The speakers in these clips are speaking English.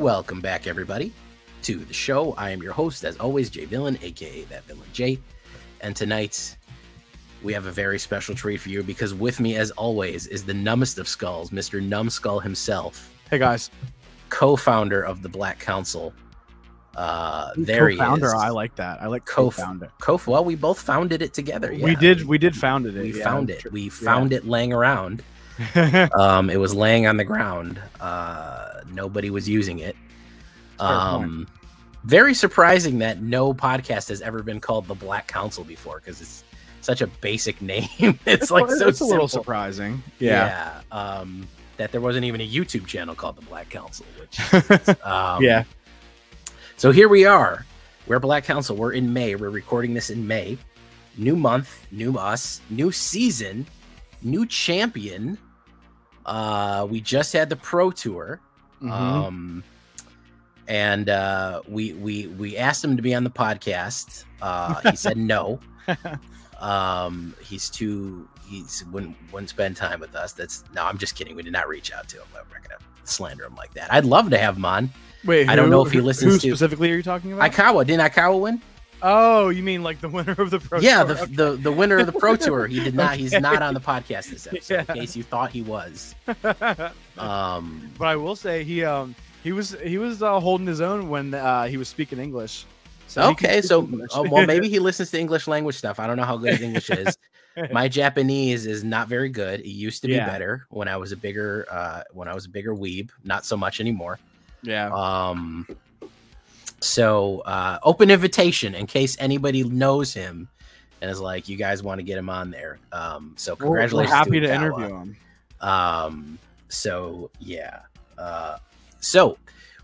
Welcome back, everybody, to the show. I am your host, as always, Jay Villain, aka That Villain Jay. And tonight, we have a very special treat for you because with me, as always, is the numbest of skulls, Mr. Numbskull himself. Hey, guys. Co-founder of the Black Council. There he is. Co-founder, I like that. I like co-founder. Well, we both founded it together. Yeah. We did found it. We found it. We found it laying around. It was laying on the ground. Nobody was using it. Very surprising that no podcast has ever been called the Black Council before, because it's such a basic name. It's like so it's a little surprising. Yeah. That there wasn't even a YouTube channel called the Black Council, which yeah. So here we are. We're Black Council. We're in May. We're recording this in May. New month, new us, new season, new champion. We just had the Pro Tour. Mm-hmm. And we asked him to be on the podcast. He said no. He wouldn't spend time with us. No, I'm just kidding. We did not reach out to him. We're not gonna slander him like that. I'd love to have him on. Wait, I don't know if he listens. Who specifically are you talking about? Aikawa. Didn't Aikawa win? Oh, you mean like the winner of the Pro Tour? Yeah, the winner of the Pro Tour. He did not. Okay. He's not on the podcast this episode. In case you thought he was. But I will say he was holding his own when he was speaking English. So okay, so well, maybe he listens to English language stuff. I don't know how good his English is. My Japanese is not very good. It used to be better when I was a bigger weeb. Not so much anymore. Yeah. So open invitation in case anybody knows him and is like, you guys want to get him on there. So congratulations. We're happy to to interview him. So yeah. So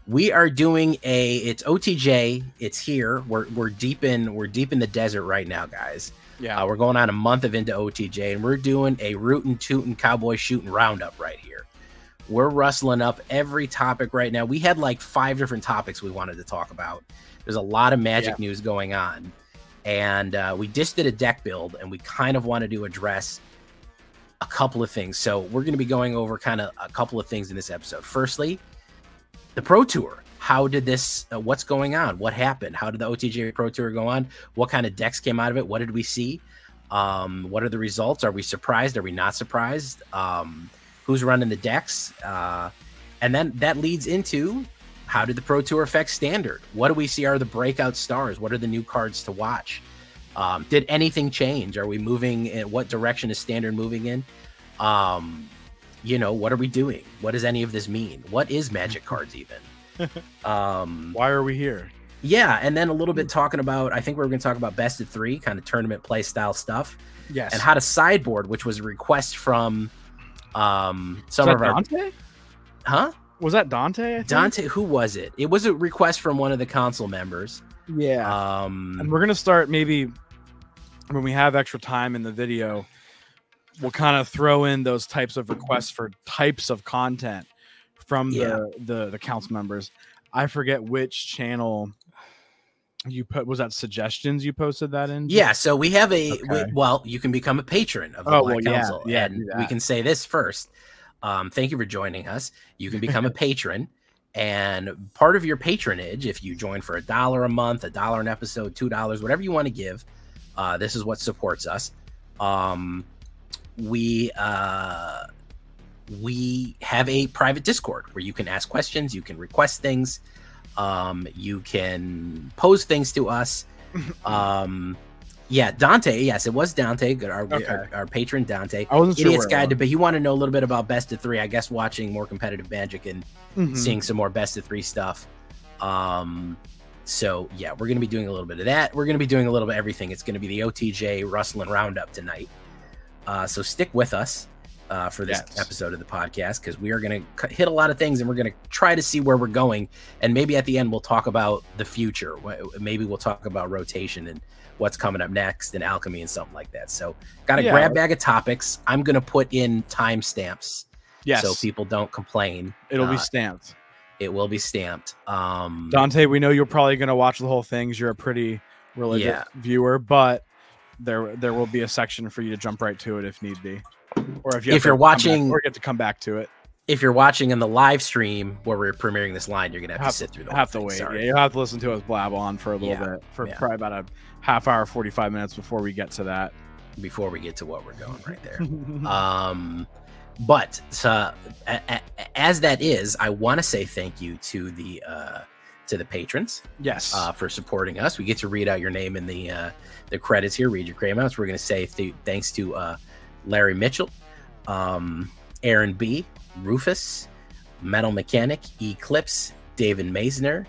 we are doing it's OTJ. It's here. We're deep in the desert right now, guys. Yeah. We're going on a month of into OTJ, and we're doing a rootin' tootin' cowboy shooting roundup right here. We're rustling up every topic right now. We had like 5 different topics we wanted to talk about. There's a lot of Magic news going on, and we just did a deck build, and we kind of wanted to address a couple of things. So we're going to be going over kind of a couple of things in this episode. Firstly, the Pro Tour. How did this, what's going on? What happened? How did the OTJ Pro Tour go on? What kind of decks came out of it? What did we see? What are the results? Are we surprised? Are we not surprised? Who's running the decks? And then that leads into, how did the Pro Tour affect Standard? What do we see are the breakout stars? What are the new cards to watch? Did anything change? Are we moving in, what direction is Standard moving in? You know, what are we doing? What does any of this mean? What is Magic cards even? Why are we here? Yeah, and then a little bit talking about, I think we're going to talk about best of 3, kind of tournament play style stuff. Yes. And how to sideboard, which was a request from some of our Dante? Huh? Was that Dante? I think? Dante, who was it? It was a request from one of the council members. Yeah. And we're gonna start, maybe when we have extra time in the video, we'll kind of throw in those types of requests for types of content from the council members. I forget which channel you put. Was that suggestions you posted that in? Yeah, so we have well, you can become a patron of the Black Council. Yeah, and we can say this first. Thank you for joining us. You can become a patron, and part of your patronage, if you join for $1 a month, $1 an episode, $2, whatever you want to give, this is what supports us. We have a private Discord where you can ask questions, you can request things, you can pose things to us. Yeah, Dante. Yes, it was Dante, our patron Dante. I wasn't sure Idiot's Guide to, but you want to know a little bit about best of 3. I guess watching more competitive Magic and seeing some more best of 3 stuff. So yeah, we're gonna be doing a little bit of that. We're gonna be doing a little bit of everything. It's gonna be the OTJ Rustling Roundup tonight. So stick with us for this episode of the podcast, because we are going to hit a lot of things, and we're going to try to see where we're going. And maybe at the end, we'll talk about the future. Maybe we'll talk about rotation and what's coming up next and alchemy and something like that. So got a grab bag of topics. I'm going to put in timestamps so people don't complain. It'll be stamped. It will be stamped. Dante, we know you're probably going to watch the whole thing. You're a pretty religious viewer, but there will be a section for you to jump right to it if need be. Or if you're watching, or get to come back to it. if you're watching in the live stream where we're premiering this line, you're gonna have to sit through the whole thing. Wait. Sorry. Yeah, you'll have to listen to us blab on for a little bit, for probably about a half hour, 45 minutes before we get to that. Before we get to what we're going right there. But as that is, I want to say thank you to the patrons. Yes. For supporting us. We get to read out your name in the credits here. Read your claim outs. We're going to say thanks to Larry Mitchell, Aaron B, Rufus, Metal Mechanic, Eclipse, David Maisner,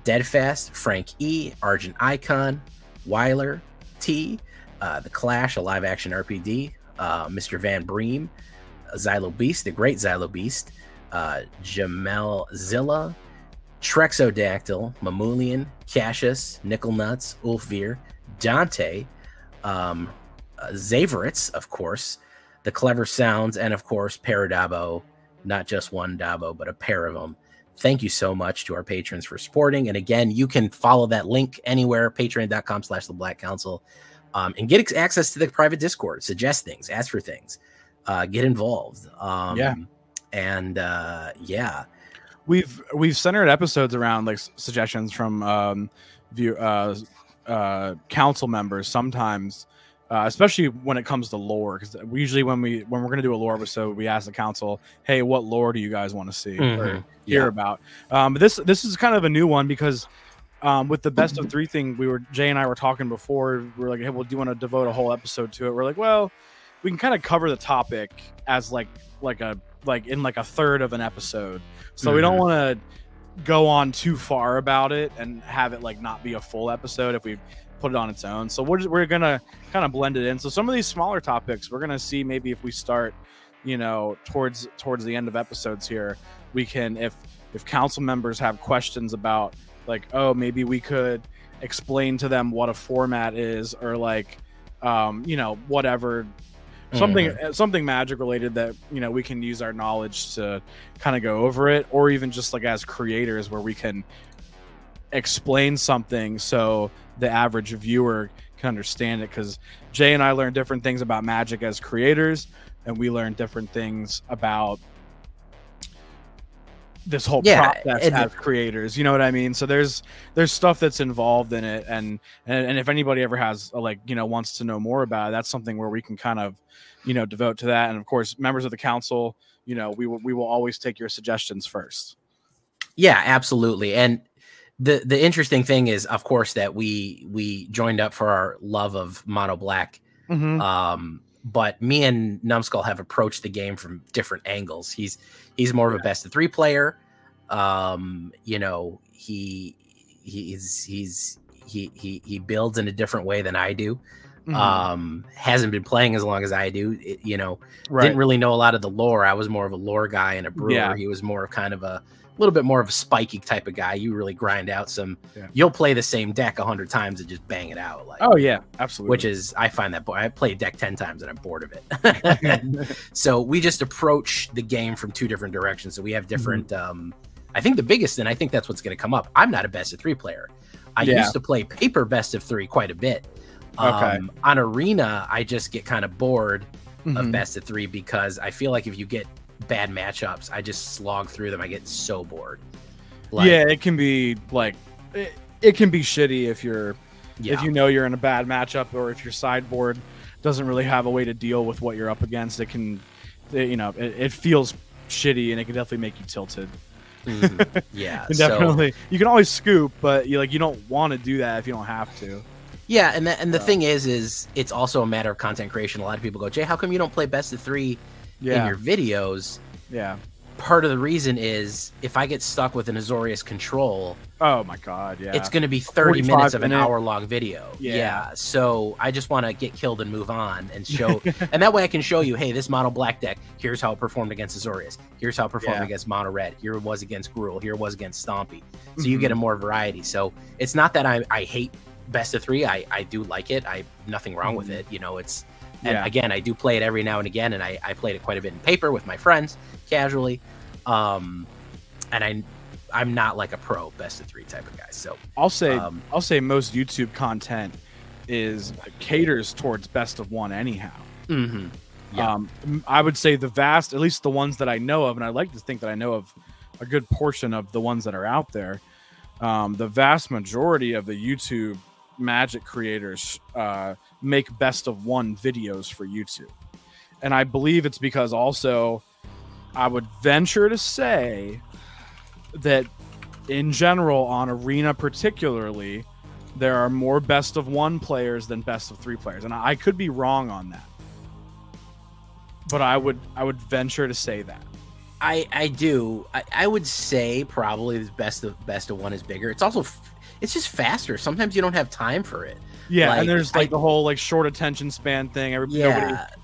Deadfast, Frank E, Argent Icon, Weiler T, The Clash, a live action RPD, Mr. Van Bream, Xylo Beast, the great Xylo Beast, Jamel Zilla, Trexodactyl, Mamulian, Cassius, Nickel Nuts, Ulfveer, Dante, Zaveritz, of course, The Clever Sounds, and of course, Paradabo, not just one Dabo, but a pair of them. Thank you so much to our patrons for supporting. And again, you can follow that link anywhere, patreon.com/The Black Council, and get access to the private Discord, suggest things, ask for things, get involved. We've centered episodes around like suggestions from council members sometimes, especially when it comes to lore, because usually when we're going to do a lore episode, we ask the council, hey, what lore do you guys want to see or hear about? But this is kind of a new one because with the best of 3 thing, Jay and I were talking before, we were like, hey, well, do you want to devote a whole episode to it? We're like, well, we can kind of cover the topic as like in a third of an episode, so we don't want to go on too far about it and have it like not be a full episode if we put it on its own. So we're gonna kind of blend it in. So some of these smaller topics, we're gonna see maybe if we start, towards the end of episodes here, we can, if council members have questions about like, oh, maybe we could explain to them what a format is, or like whatever, something magic related that we can use our knowledge to kind of go over it, or even just like as creators where we can explain something so the average viewer can understand it, because Jay and I learned different things about magic as creators, and we learned different things about this whole process as creators, you know what I mean? So there's stuff that's involved in it, and if anybody ever has wants to know more about it, that's something where we can kind of devote to that. And of course, members of the council, we will always take your suggestions first. Yeah, absolutely. And the interesting thing is, of course, that we joined up for our love of Mono Black. But me and Numbskull have approached the game from different angles. He's more of a best of 3 player. He builds in a different way than I do. Hasn't been playing as long as I do. Didn't really know a lot of the lore. I was more of a lore guy and a brewer. Yeah. He was more of kind of a little bit more of a spiky type of guy. You really grind out some. Yeah. You'll play the same deck 100 times and just bang it out. Like, oh yeah, absolutely. Which is, I find that I play a deck 10 times and I'm bored of it. So we just approach the game from 2 different directions. So we have different. I think the biggest, and I think that's what's going to come up. I'm not a best of 3 player. I used to play paper best of 3 quite a bit. On Arena, I just get kind of bored of best of 3 because I feel like if you get bad matchups, I just slog through them. I get so bored. It can be like it can be shitty if you're if you're in a bad matchup, or if your sideboard doesn't really have a way to deal with what you're up against. It can it feels shitty, and it can definitely make you tilted. Yeah, definitely. You can always scoop, but you don't want to do that if you don't have to. Yeah, and the thing is it's also a matter of content creation. A lot of people go, Jay, how come you don't play best of 3 in your videos? Yeah. Part of the reason is if I get stuck with an Azorius control, oh my god, yeah, it's going to be 30 minutes of an hour-long video. Yeah. So I just want to get killed and move on and show, and that way I can show you, hey, this mono black deck, here's how it performed against Azorius. Here's how it performed against mono red. Here it was against Gruul. Here it was against Stompy. So you get a more variety. So it's not that I hate best of 3. I do like it. Nothing wrong with it. It's. And again, I do play it every now and again, and I played it quite a bit in paper with my friends, casually. And I'm not like a pro best of 3 type of guy. So I'll say most YouTube content caters towards best of 1 anyhow. Yeah. I would say at least the ones that I know of, and I like to think that I know of a good portion of the ones that are out there. The vast majority of the YouTube Magic creators make best of one videos for YouTube. And I believe it's because also I would venture to say that in general on Arena particularly, there are more best of one players than best of three players. And I could be wrong on that. But I would venture to say that. I do. I would say probably the best of one is bigger. It's just faster. Sometimes you don't have time for it. Yeah, and there's the whole short attention span thing.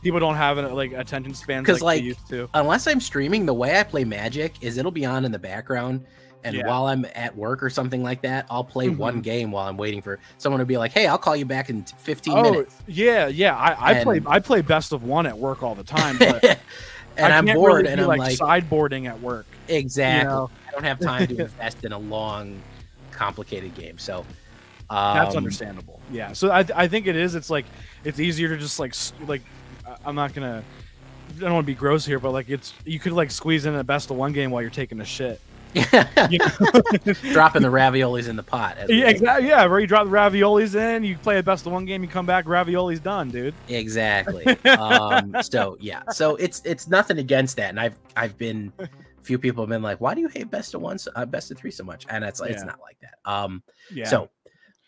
People don't have attention spans like they used to. Unless I'm streaming, the way I play Magic is it'll be on in the background, and while I'm at work or something like that, I'll play one game while I'm waiting for someone to be like, "Hey, I'll call you back in 15 minutes." Yeah. I play best of one at work all the time, but and I'm bored, and I'm like sideboarding at work. Exactly. I don't have time to invest in a long, complicated game. So that's understandable. Yeah. So I think it is. It's it's easier to just I'm not gonna. I don't want to be gross here, but you could squeeze in a best of one game while you're taking a shit. Dropping the raviolis in the pot. Yeah, exactly. Yeah, where you drop the raviolis in, you play a best of one game, you come back, raviolis done, dude. Exactly. So yeah, so it's nothing against that, and I've been, a few people have been like, why do you hate best of one, best of three so much? And it's not like that. So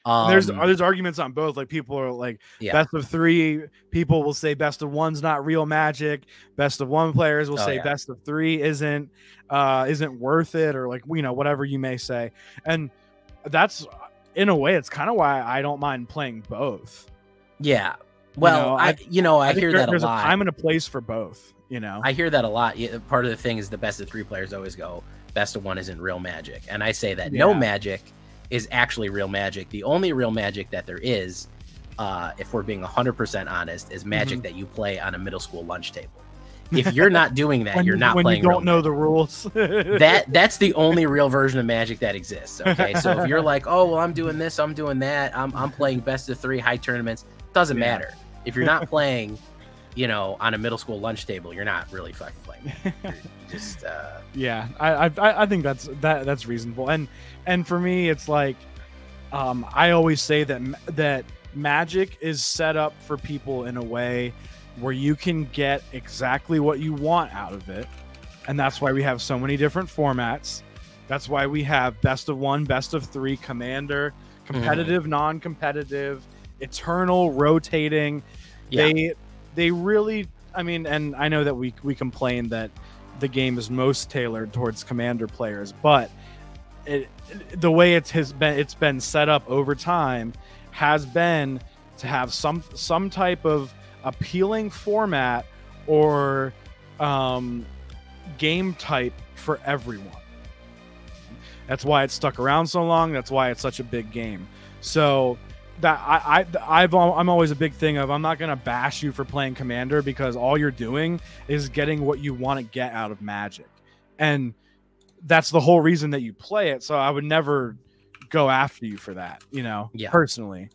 there's arguments on both. People are best of three. People will say best of one's not real Magic. Best of one players will say best of three isn't worth it, or whatever you may say. And that's, in a way, it's kind of why I don't mind playing both. Yeah. Well, I hear that a lot. There's a time and a place for both. I hear that a lot. Part of the thing is the best of three players always go best of one isn't real Magic, and I say that no Magic is actually real Magic. The only real Magic that there is, if we're being 100% honest, is Magic that you play on a middle school lunch table. If you're not doing that, you're not playing. When you don't know the rules. That's the only real version of Magic that exists. Okay, so if you're like, oh well, I'm doing this, I'm doing that, I'm playing best of three high tournaments, doesn't matter. If you're not playing, on a middle school lunch table, you're not really fucking playing. You're just I think that's reasonable. And for me, it's I always say that Magic is set up for people in a way where you can get exactly what you want out of it. And that's why we have so many different formats. That's why we have best of one, best of three, Commander, competitive, non-competitive, eternal, rotating. They really, and I know that we complain that the game is most tailored towards Commander players, but the way it's been set up over time has been to have some type of appealing format or game type for everyone. That's why it's stuck around so long. That's why it's such a big game. So that I'm always a big thing of, I'm not going to bash you for playing Commander, because all you're doing is getting what you want to get out of Magic. And that's the whole reason that you play it. So I would never go after you for that, personally.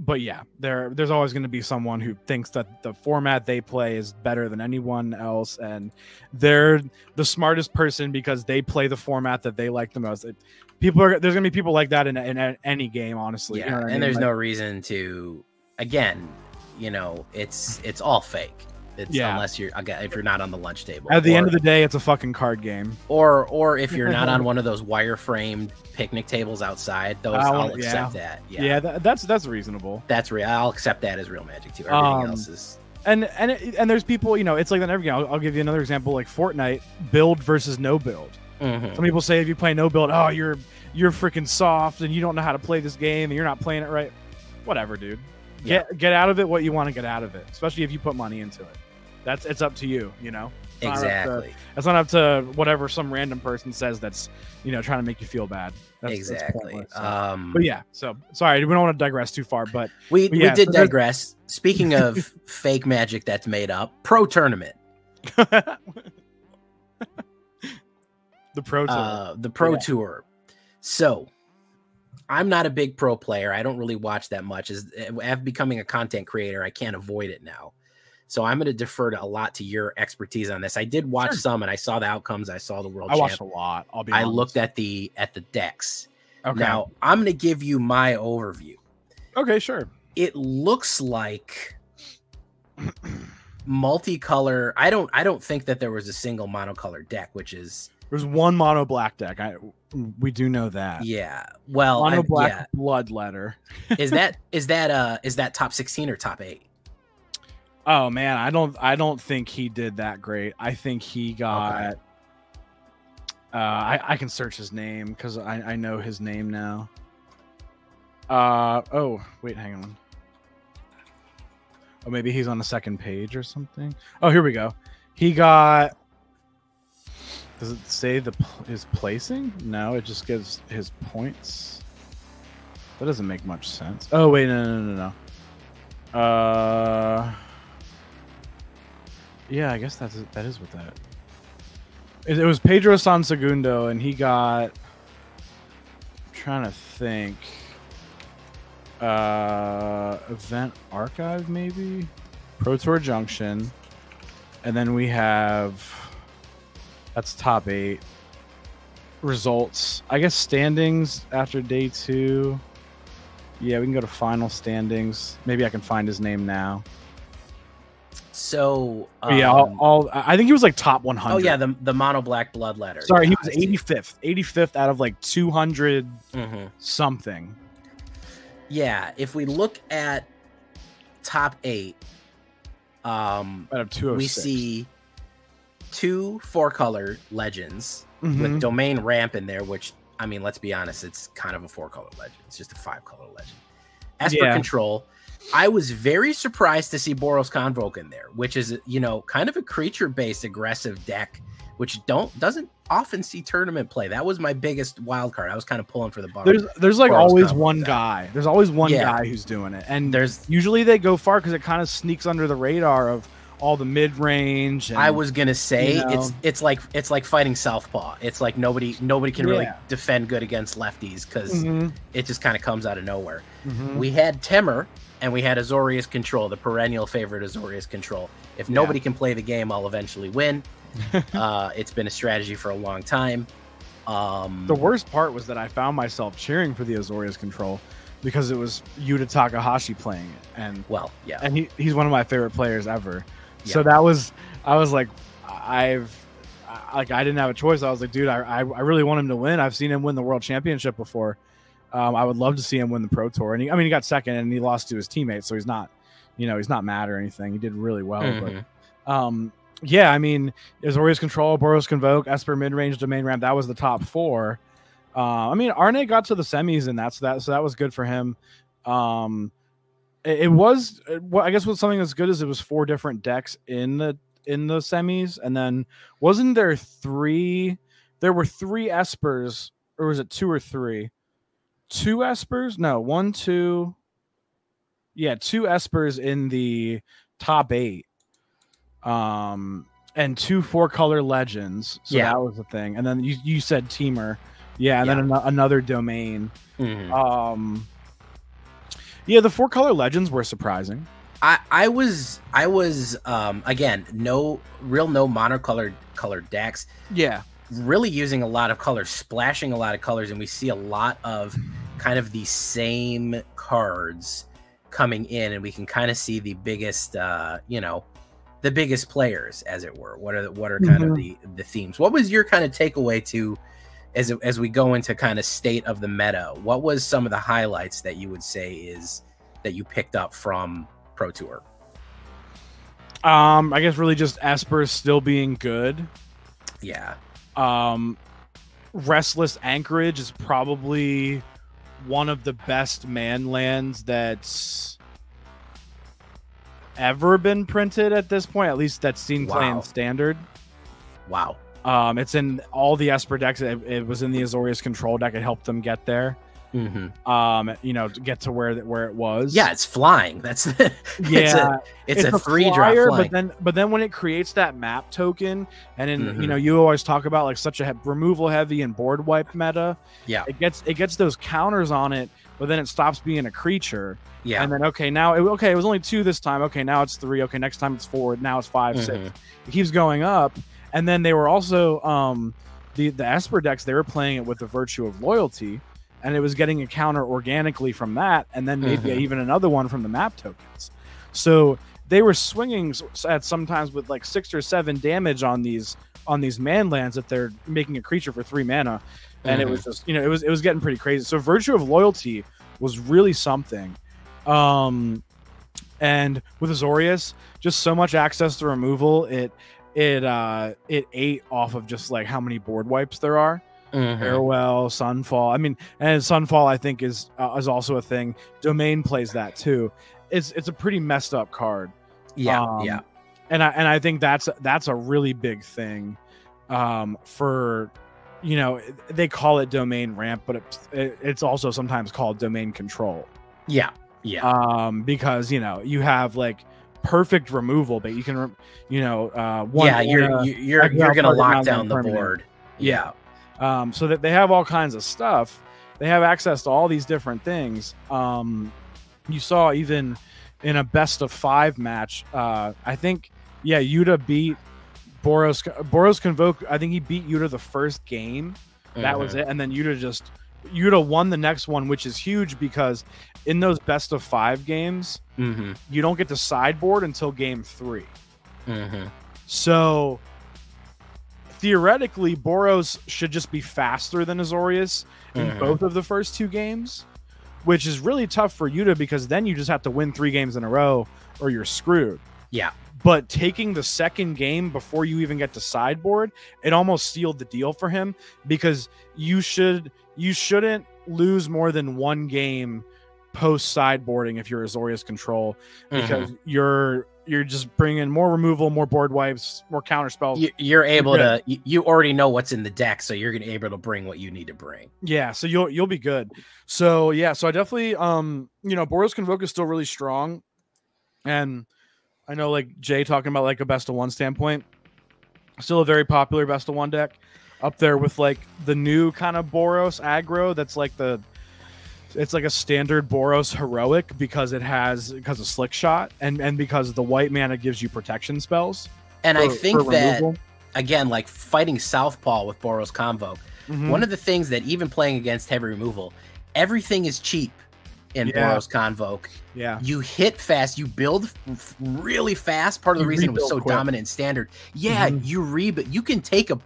But yeah, there's always going to be someone who thinks that the format they play is better than anyone else, and they're the smartest person because they play the format that they like the most. There's going to be people like that in any game, honestly. Yeah, and there's no reason to. Again, it's all fake. Unless if you're not on the lunch table. At the end of the day, it's a fucking card game. Or if you're not on one of those wire-framed picnic tables outside, I'll accept that. Yeah, that's reasonable. That's real. I'll accept that as real Magic too. Everything else is. And there's people, it's like that every game. I'll give you another example, like Fortnite, build versus no build. Some people say if you play no build, oh, you're freaking soft and you don't know how to play this game and you're not playing it right. Whatever, dude. Get out of it what you want to get out of it, especially if you put money into it. It's up to you, Exactly. It's not up to whatever some random person says that's trying to make you feel bad. Exactly. So. But yeah, so sorry, we don't want to digress too far, but we did digress. Speaking of fake Magic that's made up, Pro Tournament. The Pro Tour. The Pro Tour. So I'm not a big pro player. I don't really watch that much. As becoming a content creator, I can't avoid it now. So I'm going to defer to a lot to your expertise on this. I did watch some, and I saw the outcomes. I saw the world. I watched a lot. I looked at the decks. Okay. Now I'm going to give you my overview. Okay, sure. It looks like multicolor. I don't think that there was a single monocolor deck, which is there's one mono black deck. We do know that. Yeah. Well, mono black bloodletter. is that top 16 or top 8? Oh man, I don't think he did that great. I think he got. Okay. I can search his name because I know his name now. Oh wait, hang on. Oh, maybe he's on the second page or something. Oh, here we go. He got. Does it say his placing? No, it just gives his points. That doesn't make much sense. Oh wait, no. Yeah, I guess that is what that. It was Pedro Sansegundo, and he got. I'm trying to think. Event Archive, maybe? Pro Tour Junction. And then we have... That's top 8. Results. I guess standings after day 2. Yeah, we can go to final standings. Maybe I can find his name now. So... yeah, I think he was like top 100. Oh, yeah, the mono black bloodletter. Sorry, he was 85th. 85th out of like 200 something. Yeah, if we look at top 8, out of 206, we see 2 4-color legends with Domain Ramp in there, which, I mean, let's be honest, it's kind of a 4-color legend. It's just a 5-color legend. Esper Control, I was very surprised to see Boros Convoke in there, which is, kind of a creature-based aggressive deck, which doesn't often see tournament play. That was my biggest wild card. I was kind of pulling for the bummer. There's like always one guy. There's always one guy who's doing it, and usually they go far because it kind of sneaks under the radar of all the mid range. I was gonna say it's like fighting Southpaw. It's like nobody can really defend good against lefties because it just kind of comes out of nowhere. We had Temur and we had Azorius Control, the perennial favorite Azorius Control. If nobody can play the game, I'll eventually win. It's been a strategy for a long time. The worst part was that I found myself cheering for the Azorius Control because it was Yuta Takahashi playing it, and and he's one of my favorite players ever. So I was like, I didn't have a choice. I was like, dude, I really want him to win. I've seen him win the world championship before. I would love to see him win the Pro Tour, and he got second, and he lost to his teammates, so he's not mad or anything. He did really well, but yeah, I mean, Azorius Control, Boros Convoke, Esper Midrange, Domain Ramp, that was the top 4. I mean, Arne got to the semis in that, so that was good for him. It was, I guess, what something that's good is it was 4 different decks in the semis, and then wasn't there 3? There were 3 Espers, or was it 2 or 3? 2 Espers? No, 1, 2. Yeah, 2 Espers in the top 8. And 2 4-color legends. So that was the thing. And then you said Temur. Yeah, and then another domain. Yeah, the 4-color legends were surprising. I was again, no monocolored decks. Yeah. Really using a lot of colors, splashing a lot of colors, and we see a lot of kind of the same cards coming in, and we can kind of see the biggest the biggest players, as it were. What are kind of the themes? What was your kind of takeaway to as we go into kind of state of the meta? What was some of the highlights that you would say is that you picked up from Pro Tour? I guess really just Esper still being good. Yeah. Restless Anchorage is probably one of the best man lands that's ever been printed at this point. At least that's seen play in Standard. Wow. It's in all the Esper decks. It was in the Azorius Control deck. It helped them get there. To get to where it was. Yeah, it's flying. That's it's a 3-drop flying. But then when it creates that map token, and then you always talk about like such a removal heavy and board wipe meta. Yeah, it gets those counters on it but then it stops being a creature. Yeah. And then it was only 2 this time. Okay, now it's 3. Okay, next time it's 4. Now it's 5, 6. It keeps going up. And then they were also the Esper decks, they were playing it with the Virtue of Loyalty, and it was getting a counter organically from that, and then maybe even another one from the map tokens. So they were swinging at sometimes with like 6 or 7 damage on these man lands if they're making a creature for 3 mana, and it was just it was getting pretty crazy. So Virtue of Loyalty was really something. And with Azorius, just so much access to removal, it ate off of just like how many board wipes there are. Farewell, Sunfall. I mean, and Sunfall I think is also a thing. Domain plays that too. It's a pretty messed up card. Yeah. And I think that's a really big thing for, they call it domain ramp, but it's also sometimes called domain control. Yeah. Because you have like perfect removal, but you can you're gonna lock down the board. Yeah. So that they have all kinds of stuff. They have access to all these different things. You saw even in a best of 5 match, I think Yuta beat Boros Convoke. I think he beat Yuta the first game. That was it. And then Yuta won the next one, which is huge because in those best of 5 games, you don't get to sideboard until game 3. So theoretically, Boros should just be faster than Azorius in both of the first 2 games, which is really tough for Yuta because then you just have to win 3 games in a row or you're screwed. Yeah. But taking the second game before you even get to sideboard, it almost sealed the deal for him because you shouldn't lose more than 1 game post sideboarding if you're Azorius control, because you're just bringing more removal, more board wipes, more counter spells. You're able to. You already know what's in the deck, so you're gonna able to bring what you need to bring. Yeah, so you'll be good. So I definitely Boros Convoke is still really strong, and I know like Jay talking about like a best of 1 standpoint, still a very popular best of 1 deck, up there with like the new kind of Boros aggro. That's like it's like a standard Boros heroic because of Slick Shot and because the white mana gives you protection spells. And I think that again, like fighting Southpaw with Boros Convoke, one of the things that even playing against heavy removal, everything is cheap in Boros Convoke. Yeah, you hit fast, you build really fast. Part of the reason it was so dominant in standard. Yeah, you can take a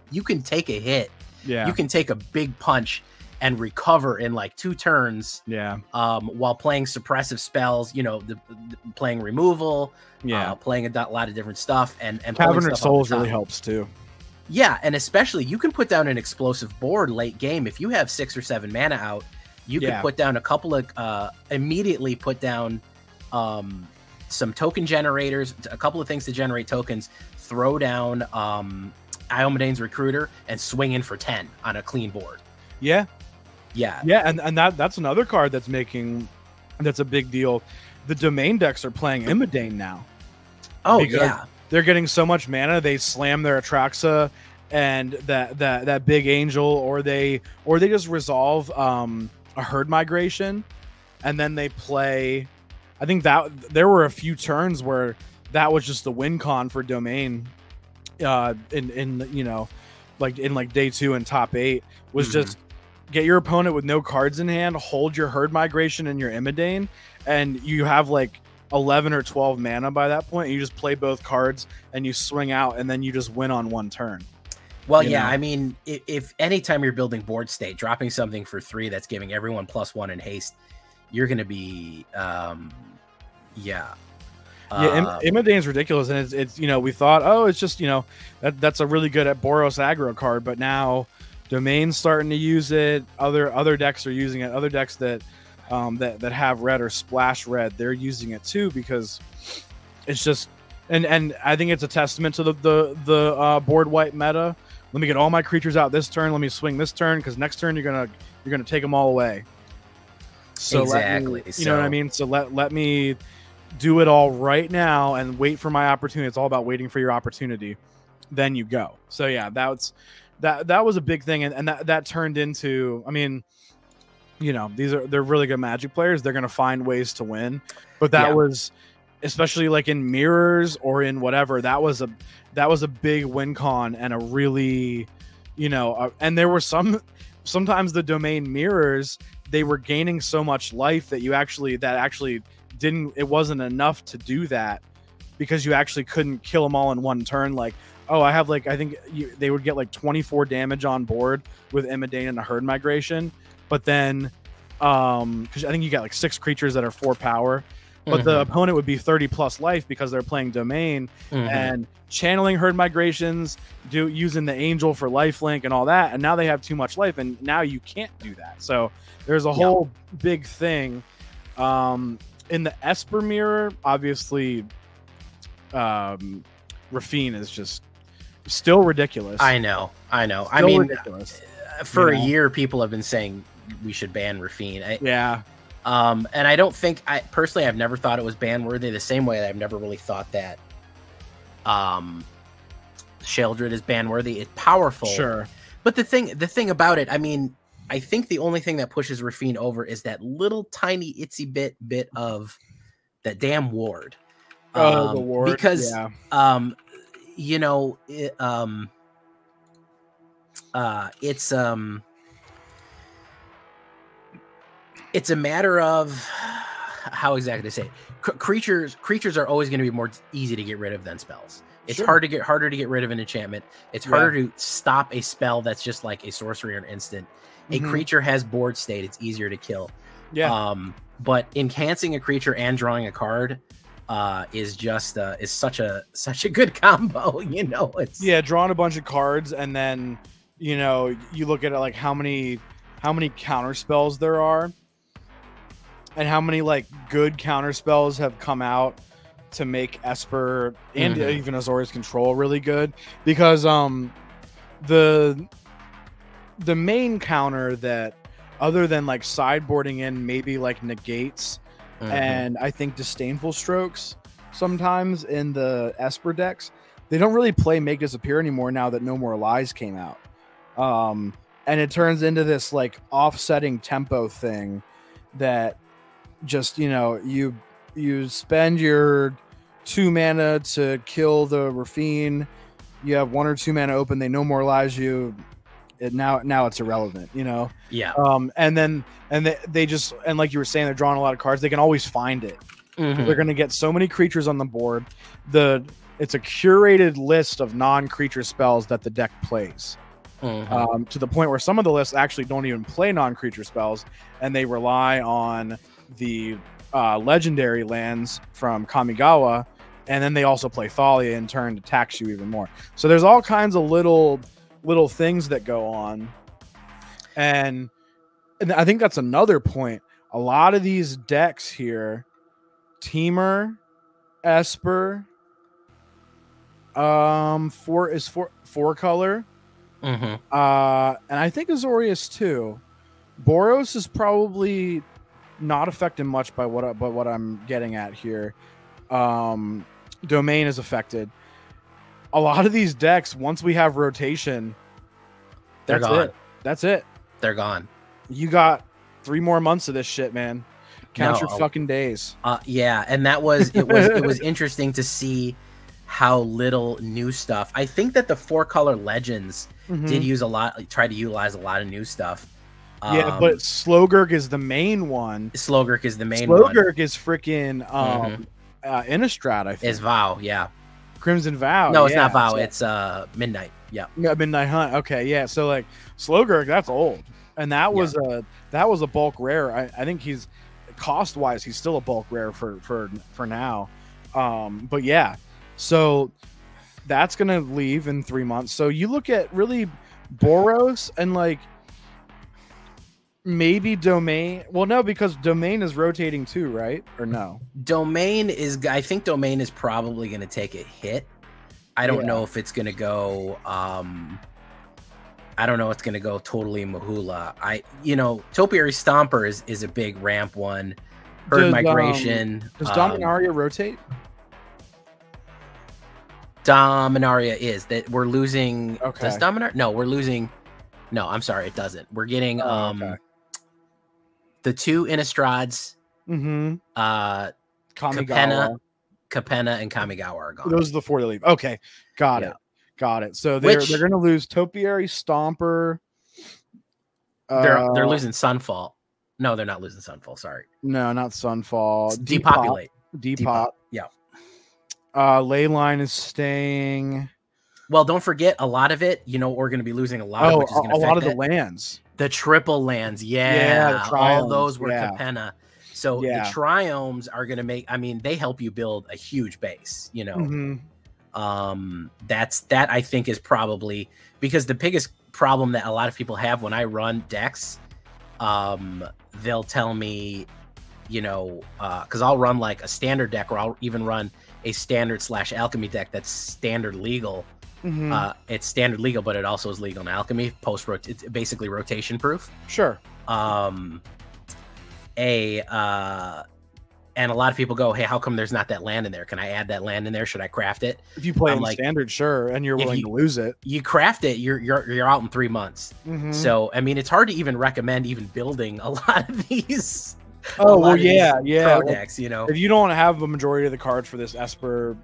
hit. Yeah, you can take a big punch and recover in like 2 turns. Yeah. While playing suppressive spells, playing removal. Yeah. Playing a lot of different stuff and Cavern of Souls really helps too. Yeah, and especially you can put down an explosive board late game if you have 6 or 7 mana out. You could put down a couple of immediately put down some token generators, a couple of things to generate tokens, throw down Iomedane's Recruiter, and swing in for 10 on a clean board. Yeah. And that's another card that's a big deal. The domain decks are playing Imodane now. Oh yeah, they're getting so much mana they slam their Atraxa and that big angel, or they just resolve a herd migration, and then they play. I think that there were a few turns where that was just the win con for domain. In day 2 and top 8 was just get your opponent with no cards in hand, hold your herd migration and your Imodane, and you have like 11 or 12 mana by that point. And you just play both cards and you swing out, and then you just win on 1 turn. Well, I mean, if anytime you're building board state, dropping something for 3 that's giving everyone +1 in haste, you're going to be, Imodane's ridiculous, and it's we thought, oh, it's just that's a really good at Boros aggro card, but now Domain's starting to use it. Other decks are using it. Other decks that have red or splash red, they're using it too, because it's just and I think it's a testament to the board wipe meta. Let me get all my creatures out this turn. Let me swing this turn, because next turn you're gonna take them all away. So exactly, you know what I mean. So let me do it all right now and wait for my opportunity. It's all about waiting for your opportunity. Then you go. So yeah, that was a big thing, and that turned into. I mean, you know, they're really good Magic players. They're gonna find ways to win. But that was, especially like in mirrors or in whatever, that was a big win con and a really, you know, and there were sometimes the domain mirrors, they were gaining so much life that it wasn't enough to do that, because you actually couldn't kill them all in one turn. Like, oh, I have like, I think they would get like 24 damage on board with Imidane and a Herd Migration, but then because I think you got like 6 creatures that are 4 power, but the opponent would be 30 plus life because they're playing domain and channeling Herd Migrations, using the Angel for lifelink and all that, and now they have too much life, and now you can't do that. So there's a whole big thing. In the Esper mirror, obviously, Rafine is just still ridiculous. I know. I mean, ridiculous. For a year, people have been saying we should ban Rafine. And I don't think, personally, I've never thought it was ban worthy. The same way that I've never really thought that Sheldred is ban worthy. It's powerful, sure, but the thing about it, I mean, I think the only thing that pushes Rafine over is that little tiny itsy bit of that damn ward. The ward, because you know, it's a matter of how exactly to say it. Creatures are always going to be more easy to get rid of than spells. It's harder to get rid of an enchantment. It's harder to stop a spell that's just like a sorcery or an instant. A creature has board state. It's easier to kill. But enhancing a creature and drawing a card is just is such a good combo. You know, it's drawing a bunch of cards, and then you know, you look at it like how many counter spells there are, and how many like good counter spells have come out to make Esper and even Azorius Control really good, because the main counter that, other than like sideboarding in maybe like negates and I think disdainful strokes sometimes in the Esper decks, they don't really play Make Disappear anymore now that No More Lies came out. And it turns into this like offsetting tempo thing that just, you know, you spend your 2 mana to kill the Rafine, you have 1 or 2 mana open, they No More Lies you, now it's irrelevant, you know. And then they just, and like you were saying, they're drawing a lot of cards, they can always find it. They're going to get so many creatures on the board. It's a curated list of non-creature spells that the deck plays, to the point where some of the lists actually don't even play non-creature spells, and they rely on the legendary lands from Kamigawa, and then they also play Thalia in turn to tax you even more. So there's all kinds of little things that go on, and I think that's another point. A lot of these decks here, Teamer, Esper, four color, and I think Azorius too. Boros is probably not affected much by what I'm getting at here. Domain is affected. A lot of these decks, once we have rotation, that's it. That's it. They're gone. You got 3 more months of this shit, man. Count your fucking days. Yeah, and it was interesting to see how little new stuff. I think that the 4-color legends did try to utilize a lot of new stuff. Yeah, but Slogurk is the main one. Slogurk is is freaking Innistrad, I think. Is Vow, yeah. Crimson Vow. No, it's not Vow. It's Midnight. Yeah. Midnight Hunt. Okay, yeah. So like Slogurk, that's old, and that was a bulk rare. I think he's cost wise, he's still a bulk rare for now. But yeah, so that's gonna leave in 3 months. So you look at really Boros and like maybe Domain. Well, no, because Domain is rotating too, right? Or no? I think Domain is probably going to take a hit. I don't know if it's going to go. I don't know. It's going to go totally Mahula. Topiary Stomper is a big ramp one. Herd Migration. Does Dominaria rotate? Dominaria is that we're losing. Okay. Does Dominaria? No, we're losing. No, I'm sorry, it doesn't. We're getting. the 2 Innistrades, Kamigawa. Capenna, and Kamigawa are gone. Those are the 4 to leave. Okay, got it. So they're going to lose Topiary, Stomper. They're losing Sunfall. No, they're not losing Sunfall. Sorry. No, not Sunfall. Depopulate. Depop. Yeah. Leyline is staying. Well, don't forget a lot of it. You know, we're going to be losing a lot of, which is going to affect a lot of the lands. The triple lands, yeah, all those were Capenna. So the triomes are going to make. I mean, they help you build a huge base. You know, that I think is probably because the biggest problem that a lot of people have when I run decks, they'll tell me, you know, because I'll run like a standard deck, or I'll even run a standard / alchemy deck that's standard legal. It's standard legal, but it also is legal in alchemy. It's basically rotation proof. Sure. And a lot of people go, hey, how come there's not that land in there? Can I add that land in there? Should I craft it? If you play in standard, sure, and you're willing to lose it, you craft it. You're out in 3 months. So I mean, it's hard to even recommend even building a lot of these. Oh well, yeah. Pro decks, you know, if you don't have a majority of the cards for this Esper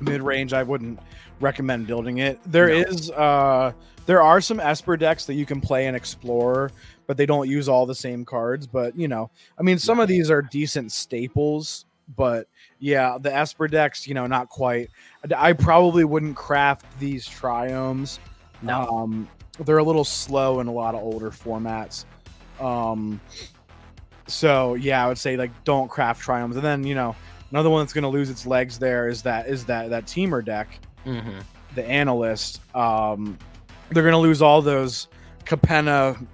mid range, I wouldn't recommend building it. There are some Esper decks that you can play and explore, but they don't use all the same cards. But you know, I mean, some of these are decent staples, but yeah, the Esper decks, you know, not quite. I probably wouldn't craft these triomes. No. They're a little slow in a lot of older formats. So yeah, I would say like don't craft triomes. And then, you know, another one that's going to lose its legs there is that teamer deck, the analyst. They're going to lose all those Capenna,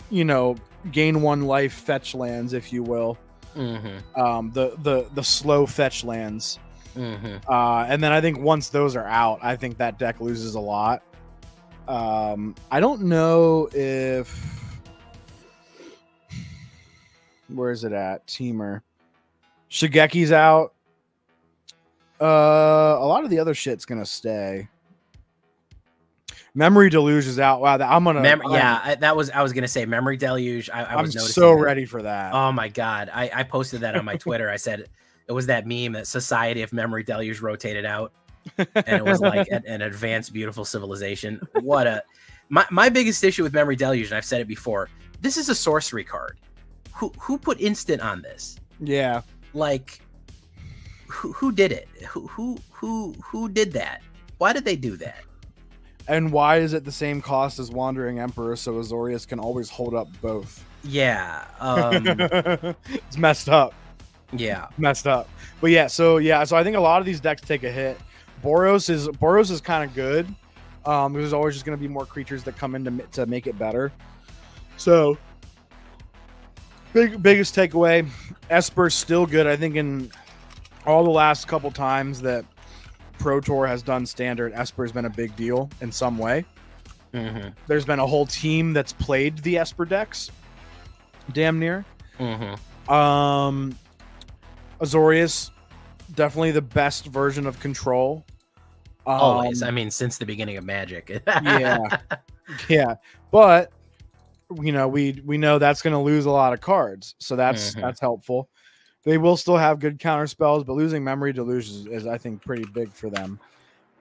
you know, gain 1 life fetch lands, if you will. The slow fetch lands. And then I think once those are out, I think that deck loses a lot. I don't know if. Where is it at? Teamer. Shigeki's out. A lot of the other shit's gonna stay. Memory Deluge is out. Wow, I was gonna say Memory Deluge. I'm so ready for that. Oh my god, I posted that on my Twitter. I said it was that meme that Society of Memory Deluge rotated out, and it was like an advanced, beautiful civilization. What a my biggest issue with Memory Deluge, and I've said it before. This is a sorcery card. Who put instant on this? Yeah, like who did it? Who did that? Why did they do that? And why is it the same cost as Wandering Emperor so Azorius can always hold up both? Yeah, it's messed up. Yeah, messed up. But so I think a lot of these decks take a hit. Boros is kind of good. There's always just going to be more creatures that come in to make it better. So. Biggest takeaway, Esper's still good. I think in all the last couple times that Pro Tour has done standard, Esper's been a big deal in some way. There's been a whole team that's played the Esper decks, damn near. Azorius, definitely the best version of Control. Always, I mean, since the beginning of Magic. yeah, but. You know, we know that's going to lose a lot of cards, so that's helpful. They will still have good counter spells, but losing Memory Deluge is I think pretty big for them.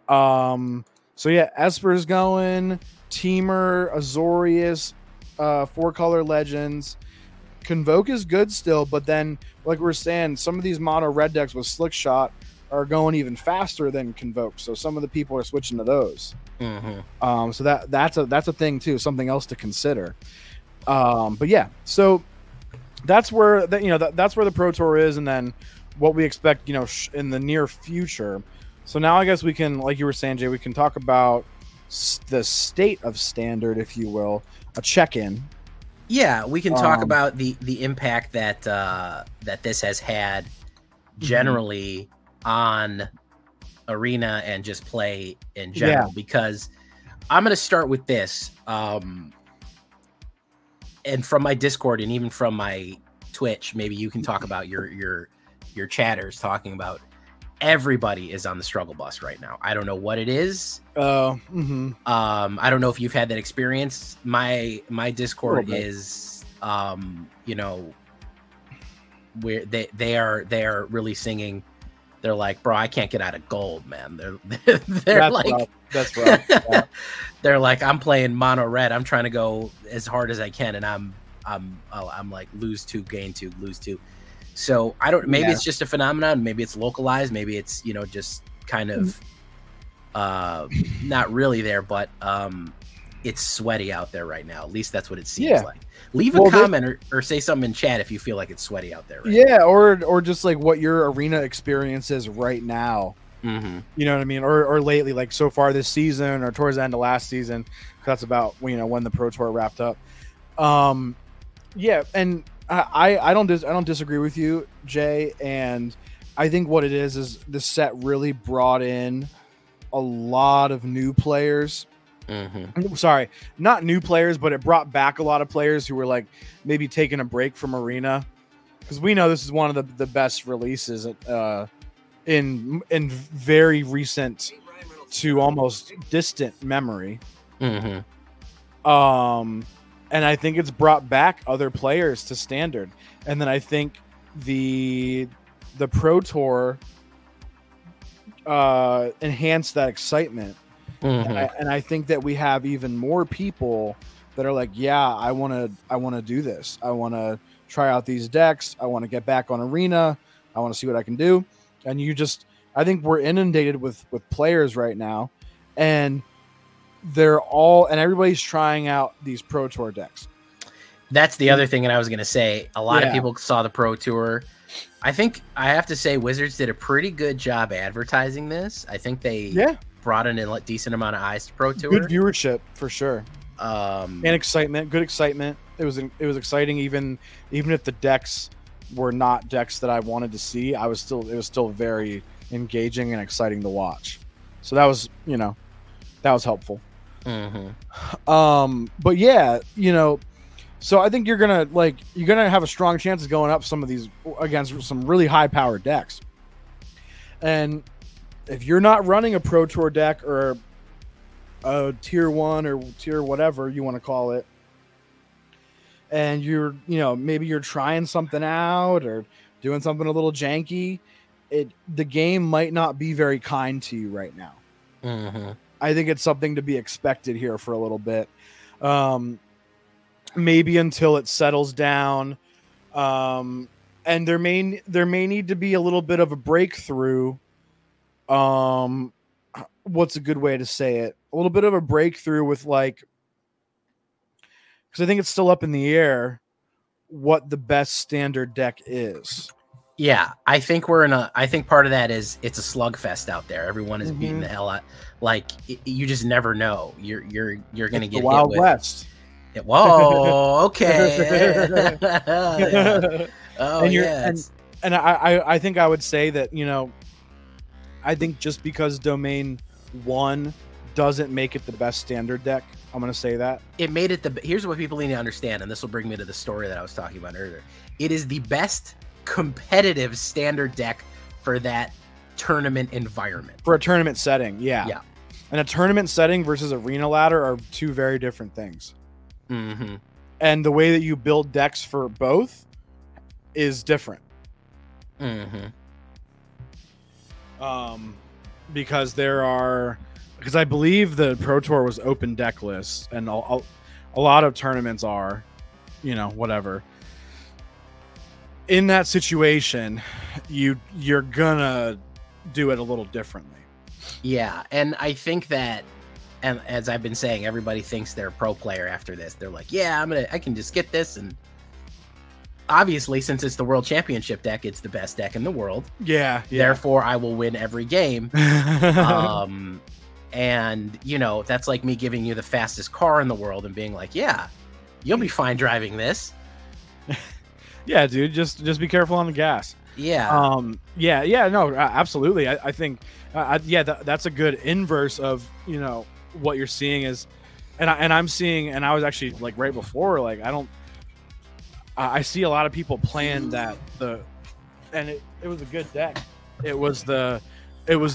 So yeah, Esper's going, Teamer, Azorius, 4-color Legends. Convoke is good still, but then like we're saying, some of these mono red decks with Slick Shot are going even faster than Convoke, so some of the people are switching to those. So that's a thing too, something else to consider. But yeah, so that's where that's where the Pro Tour is, and then what we expect, you know, in the near future. So now I guess we can, like you were saying, Jay, we can talk about the state of standard, if you will, a check-in. Yeah, we can talk about the impact that that this has had generally on Arena and just play in general, because I'm going to start with this. And from my Discord and even from my Twitch, maybe you can talk about your chatters talking about everybody is on the struggle bus right now. I don't know what it is. I don't know if you've had that experience. My Discord is you know, where they are really singing. They're like, bro, I can't get out of gold, man. They're that's like, rough. That's rough. Yeah. They're like, I'm playing mono red. I'm trying to go as hard as I can, and I'm like lose 2, gain 2, lose 2. So I don't. Maybe it's just a phenomenon. Maybe it's localized. Maybe it's, you know, just kind of not really there, but it's sweaty out there right now. At least that's what it seems like. Leave a comment or say something in chat if you feel like it's sweaty out there. Right now. Or just like what your arena experience is right now. Mm-hmm. You know what I mean? Or lately, like so far this season or towards the end of last season. That's about, you know, when the Pro Tour wrapped up. Yeah, and I don't disagree with you, Jay. And I think what it is the set really brought in a lot of new players. Mm-hmm. Sorry, not new players, but it brought back a lot of players who were like maybe taking a break from arena, because we know this is one of the best releases in very recent to almost distant memory. Mm-hmm. And I think it's brought back other players to standard, and then I think the Pro Tour enhanced that excitement. Mm-hmm. And I think that we have even more people that are like, yeah, I want to do this. I want to try out these decks. I want to get back on arena. I want to see what I can do. And I think we're inundated with players right now, and everybody's trying out these Pro Tour decks. That's the other thing that I was going to say. A lot of people saw the Pro Tour. I think I have to say Wizards did a pretty good job advertising this. I think they brought in a decent amount of eyes to Pro Tour. Good viewership for sure. And excitement, good excitement. It was exciting even if the decks were not decks that I wanted to see. It was still very engaging and exciting to watch. So that was helpful. Mm-hmm. But yeah, you know, so I think you're gonna have a strong chance of going up some of these against some really high powered decks. And if you're not running a Pro Tour deck or a tier 1 or tier whatever you want to call it, and maybe you're trying something out or doing something a little janky, the game might not be very kind to you right now. Mm-hmm. I think it's something to be expected here for a little bit. Maybe until it settles down. And there may need to be a little bit of a breakthrough. What's a good way to say it? A little bit of a breakthrough with because I think it's still up in the air what the best standard deck is. Yeah, I think I think part of that is it's a slugfest out there. Everyone is beating the hell out. You just never know. You're going to get the Wild West. Whoa, okay. Yeah. Oh, and I think I would say that, you know, I think just because Domain 1 doesn't make it the best standard deck, I'm going to say that. It made it here's what people need to understand, and this will bring me to the story that I was talking about earlier. It is the best competitive standard deck for that tournament environment. For a tournament setting, yeah. And a tournament setting versus arena ladder are two very different things. Mm-hmm. And the way that you build decks for both is different. Mm-hmm. Because I believe the Pro Tour was open deck lists, and a lot of tournaments are, you know, whatever. In that situation, you're gonna do it a little differently. Yeah, and I think that, and as I've been saying, everybody thinks they're a pro player after this. They're like, yeah, I can just get this, and obviously, since it's the World Championship deck, it's the best deck in the world. Yeah. Therefore, I will win every game. And, you know, that's like me giving you the fastest car in the world and being like, yeah, you'll be fine driving this. Yeah, dude, just be careful on the gas. Yeah. No, absolutely. I think, that's a good inverse of, you know, what you're seeing is, and I'm seeing, and I was actually like right before, like, I see a lot of people playing and it was a good deck. It was the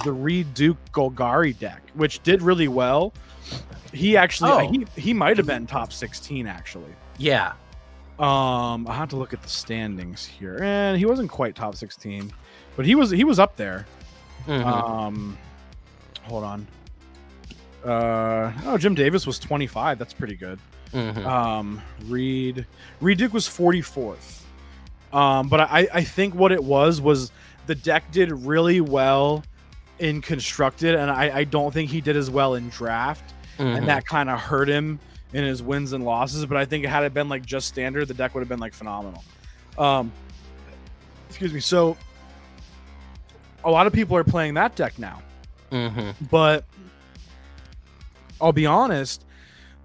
Reed Duke Golgari deck, which did really well. He actually, he might have been top 16 actually. Yeah. I have to look at the standings here, and he wasn't quite top 16, but he was up there. Hold on. Oh, Jim Davis was 25. That's pretty good. Reed Duke was 44th. But I think what it was the deck did really well in constructed, and I don't think he did as well in draft, and that kind of hurt him in his wins and losses. But I think had it been like just standard, the deck would have been like phenomenal. Excuse me. So a lot of people are playing that deck now, but I'll be honest,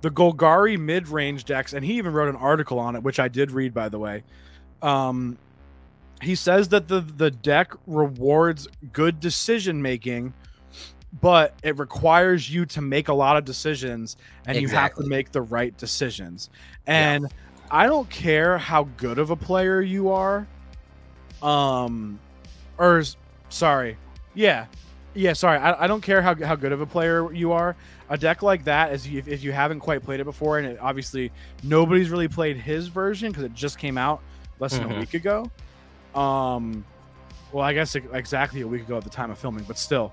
the Golgari mid-range decks, and he even wrote an article on it, which I did read, by the way. He says that the deck rewards good decision making, but it requires you to make a lot of decisions, and you have to make the right decisions. And I don't care how good of a player you are. Sorry. I don't care how good of a player you are. A deck like that, if you haven't quite played it before, and obviously nobody's really played his version because it just came out less than a week ago. Well, I guess exactly a week ago at the time of filming, but still,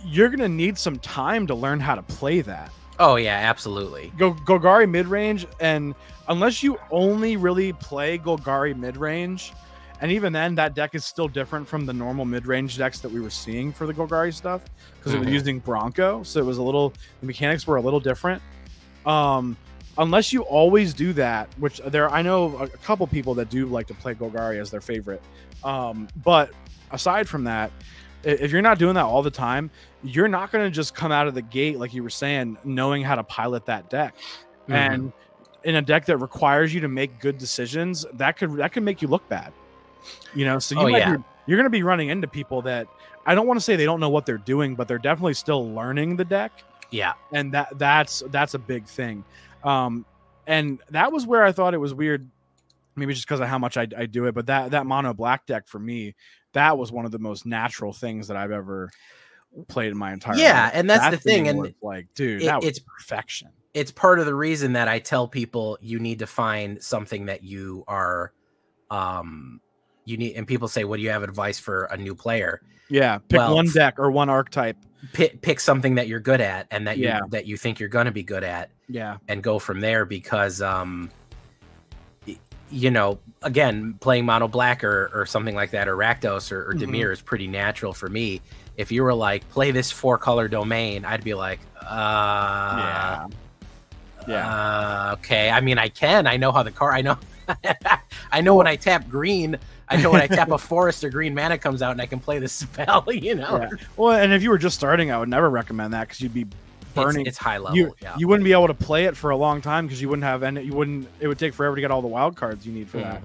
you're gonna need some time to learn how to play that. Oh yeah, absolutely. Golgari mid-range, and unless you only really play Golgari mid-range, and even then, that deck is still different from the normal mid-range decks that we were seeing for the Golgari stuff, because it was using Bronco, so it was the mechanics were a little different. Unless you always do that, which I know a couple people that do like to play Golgari as their favorite. But aside from that, if you're not doing that all the time, you're not going to just come out of the gate, like you were saying, knowing how to pilot that deck. And in a deck that requires you to make good decisions, that could make you look bad. You know, so you're going to be running into people that I don't want to say they don't know what they're doing, but they're definitely still learning the deck. Yeah. And that's a big thing. And that was where I thought it was weird, maybe just because of how much I do it, but that mono black deck for me, that was one of the most natural things that I've ever played in my entire life. And that's the thing. And like, dude, it's perfection. It's part of the reason that I tell people you need to find something that you are, you need, and people say, what do you have advice for a new player? Yeah. Pick one deck or one archetype. Pick something that you're good at and that you think you're going to be good at. Yeah. And go from there, because, you know, again, playing mono black or something like that, or Rakdos or Dimir is pretty natural for me. If you were like, play this 4-color domain, I'd be like, okay. I mean, I know how the card, I know when I tap green, I know when I tap a forest or green mana comes out and I can play this spell, you know? Yeah. Well, and if you were just starting, I would never recommend that, because you'd be burning. It's high level. You wouldn't be able to play it for a long time, because you wouldn't have any, it would take forever to get all the wild cards you need for that.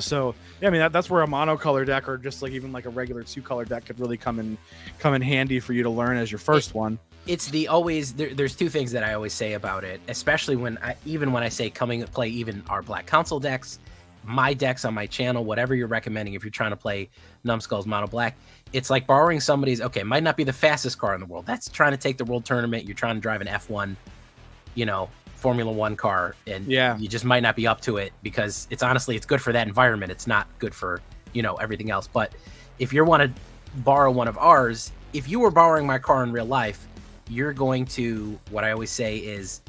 So I mean, that's where a monocolor deck, or just like even like a regular 2-color deck, could really come in handy for you to learn as your first one. It's there's two things that I always say about it, especially when I say play even our Black Council decks, my decks on my channel, whatever you're recommending. If you're trying to play Numbskull's mono black, it's like borrowing somebody's, okay, might not be the fastest car in the world. That's trying to take the world tournament. You're trying to drive an F1, you know, Formula 1 car, and you just might not be up to it, because it's good for that environment. It's not good for, you know, everything else. But if you want to borrow one of ours, if you were borrowing my car in real life, you're going to, what I always say is,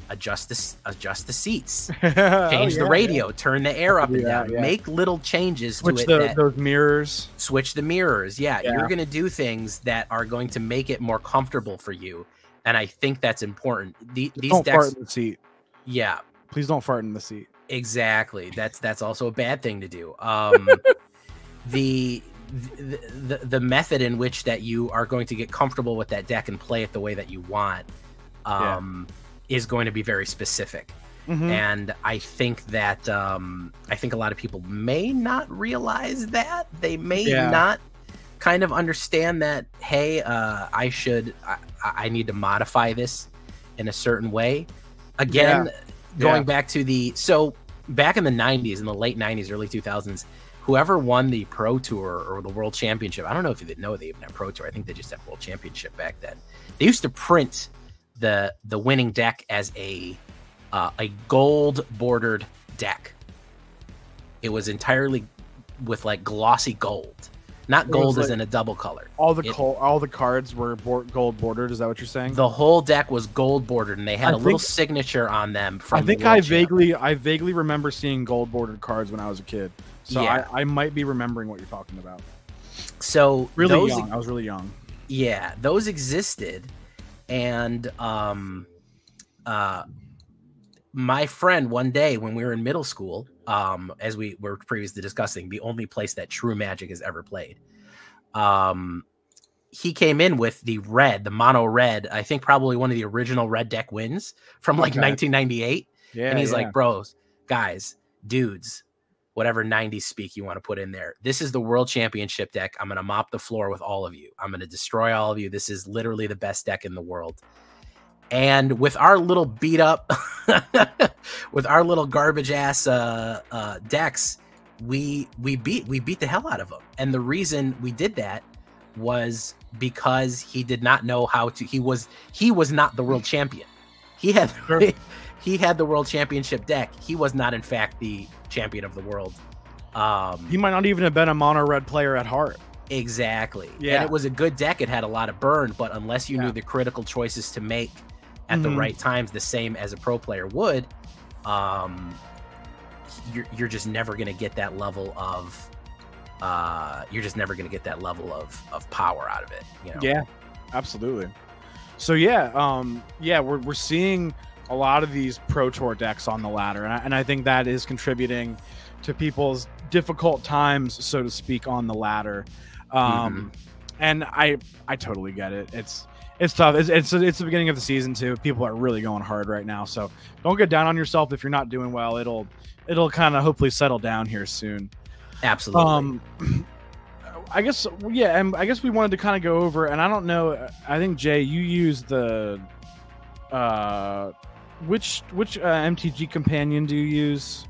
adjust the seats, change the radio, turn the air up and down, make little changes switch to it. Those mirrors. Switch the mirrors. You're going to do things that are going to make it more comfortable for you. And I think that's important. These don't decks, fart in the seat. Yeah. Please don't fart in the seat. Exactly. That's also a bad thing to do. The method in which that you are going to get comfortable with that deck and play it the way that you want is going to be very specific. And I think that I think a lot of people may not realize that. They may not kind of understand that, hey, I need to modify this in a certain way. Again, going back to so back in the 90s, in the late 90s, early 2000s, whoever won the Pro Tour or the World Championship, I don't know if they even had Pro Tour. I think they just had World Championship back then. They used to print the winning deck as a gold bordered deck. It was entirely with like glossy gold, not gold as in a double color. All the cards were gold bordered. Is that what you're saying? The whole deck was gold bordered, and they had a little signature on them. From I think I vaguely remember seeing gold bordered cards when I was a kid. So yeah. I might be remembering what you're talking about. So really young. I was really young. Yeah, those existed, and my friend one day when we were in middle school, as we were previously discussing, the only place that True Magic has ever played, he came in with the mono red. I think probably one of the original red deck wins from like 1998. Yeah, and he's like, bros, guys, dudes, whatever 90s speak you want to put in there. This is the world championship deck. I'm going to mop the floor with all of you. I'm going to destroy all of you. This is literally the best deck in the world. And with our little beat up, with our little garbage ass decks, we beat the hell out of him. And the reason we did that was because he did not know how to. He was not the world champion. He had the world championship deck. He was not, in fact, the champion of the world. He might not even have been a mono red player at heart. Exactly. Yeah. And it was a good deck. It had a lot of burn, but unless you knew the critical choices to make at the right times, the same as a pro player would, you're just never going to get that level of power out of it. You know? Yeah, absolutely. So we're seeing a lot of these Pro Tour decks on the ladder, and I think that is contributing to people's difficult times, so to speak, on the ladder. And I totally get it. It's tough. It's the beginning of the season too. People are really going hard right now, so don't get down on yourself if you're not doing well. It'll kind of hopefully settle down here soon. Absolutely. I guess we wanted to kind of go over, and I don't know. I think Jay, you used the which MTG companion do you use?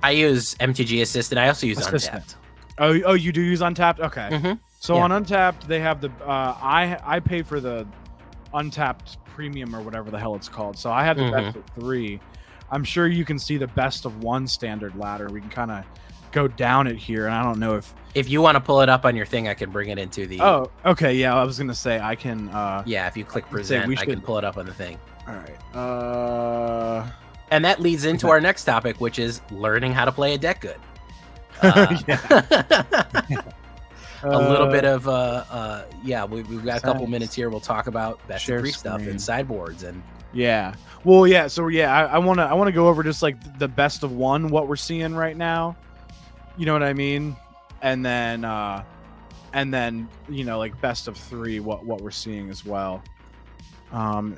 I use MTG Assistant. I also use Untapped. Oh, you do use Untapped? Okay. So on Untapped, they have the I pay for the Untapped Premium or whatever the hell it's called. So I have the best of 3. I'm sure you can see the best of 1 standard ladder. We can kind of go down it here, and I don't know if you want to pull it up on your thing, I can bring it into the. Oh, okay, yeah. I was gonna say I can. Yeah, if you click present, I can pull it up on the thing. All right. And that leads into our next topic, which is learning how to play a deck good. A little bit of we've got a couple minutes here. We'll talk about best of 3 stuff and sideboards and I want to go over just like the best of 1, what we're seeing right now, you know what I mean, and then like best of 3, what we're seeing as well.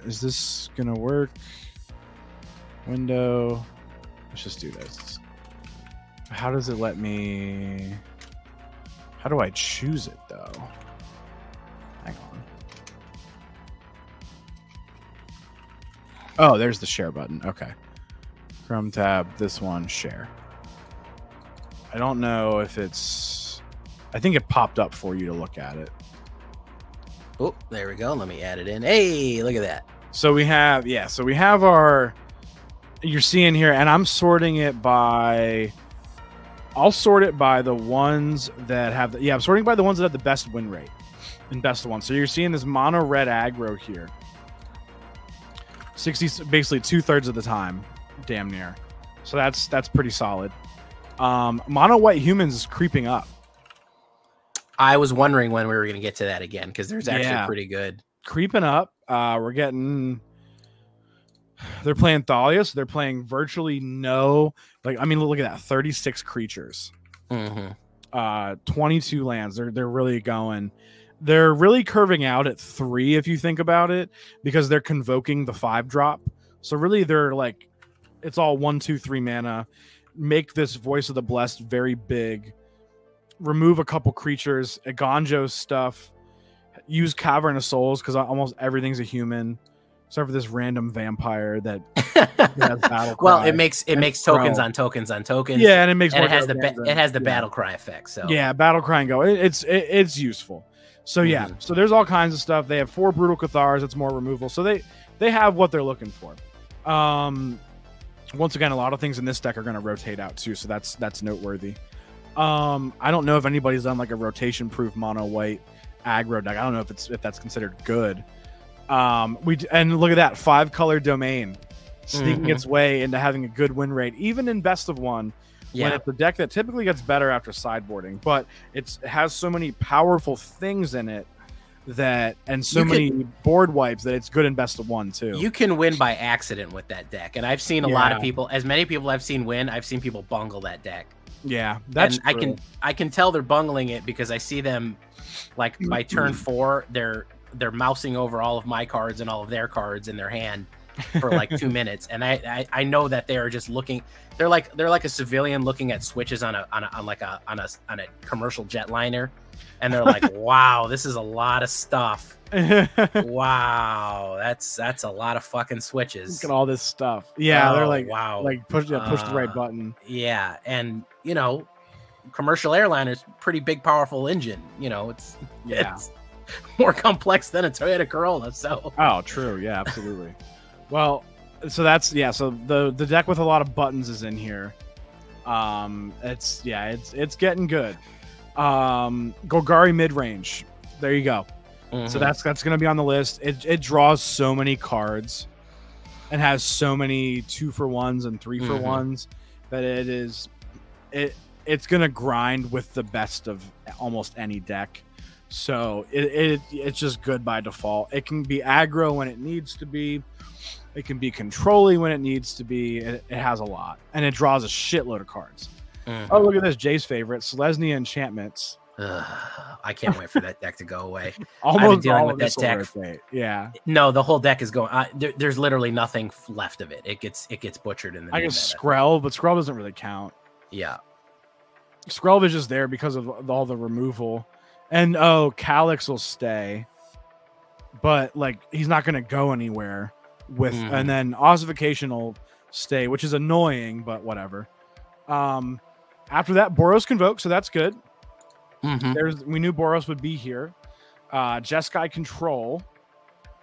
Is this gonna work? Window, let's just do this. How does it let me? How do I choose it though? Hang on. Oh, there's the share button. Okay. Chrome tab, this one, share. I don't know if it's... I think it popped up for you to look at it. Oh, there we go. Let me add it in. Hey, look at that. So we have, our... You're seeing here, and I'm sorting it by... I'll sort it by the ones that have... I'm sorting by the ones that have the best win rate and best of 1. So you're seeing this mono red aggro here. 60, basically 2/3 of the time, damn near. So that's pretty solid. Mono white humans is creeping up. I was wondering when we were going to get to that again, because there's actually pretty good creeping up. We're getting. They're playing Thalia, so they're playing virtually no. Like, I mean, look at that, 36 creatures, 22 lands. They're really going. They're really curving out at 3 if you think about it, because they're convoking the 5-drop. So really, they're like, it's all 1, 2, 3 mana. Make this Voice of the Blessed very big. Remove a couple creatures. Agonjo stuff. Use Cavern of Souls because almost everything's a human, except for this random vampire that has battle cry. Well, it makes tokens on tokens on tokens. Yeah, and it has the battle cry effect. So yeah, battle cry and go. It's useful. So so there's all kinds of stuff. They have 4 Brutal Cathars. It's more removal. So they have what they're looking for. Once again, a lot of things in this deck are going to rotate out too, so that's noteworthy. I don't know if anybody's done like a rotation proof mono white aggro deck. I don't know if that's considered good. And look at that 5-color domain sneaking its way into having a good win rate, even in best of one. When it's a deck that typically gets better after sideboarding, but it has so many powerful things in it and so many board wipes that it's good in best of one too. You can win by accident with that deck, and I've seen a lot of people. As many people I've seen win, I've seen people bungle that deck. Yeah, that's true. I can tell they're bungling it because I see them like by turn 4, they're mousing over all of my cards and all of their cards in their hand for like 2 minutes, and I know that they are just looking. They're like a civilian looking at switches on a commercial jetliner, and they're like, "Wow, this is a lot of stuff. Wow, that's a lot of fucking switches. Look at all this stuff." Yeah, they're like, "Wow, like push the right button." Yeah, and commercial airliners, pretty big, powerful engine. It's more complex than a Toyota Corolla. So true, yeah, absolutely. Well, so that's so the deck with a lot of buttons is in here. It's getting good. Golgari mid-range. There you go. So that's gonna be on the list. It draws so many cards and has so many 2-for-1s and 3-for-1s that it's gonna grind with the best of almost any deck. So it's just good by default. It can be aggro when it needs to be. It can be controlly when it needs to be. It has a lot, and it draws a shitload of cards. Oh, look at this, Jay's favorite, Selesnya Enchantments. I can't wait for that deck to go away. Almost I've been dealing all with that deck. Yeah. No, the whole deck is going. There's literally nothing left of it. It gets butchered in the. I guess Skrell, but Skrell doesn't really count. Yeah. Skrell is just there because of all the removal, and Calyx will stay, but like he's not going to go anywhere. And then ossification will stay, which is annoying, but whatever. After that, Boros Convoke, so that's good. We knew Boros would be here. Jeskai Control.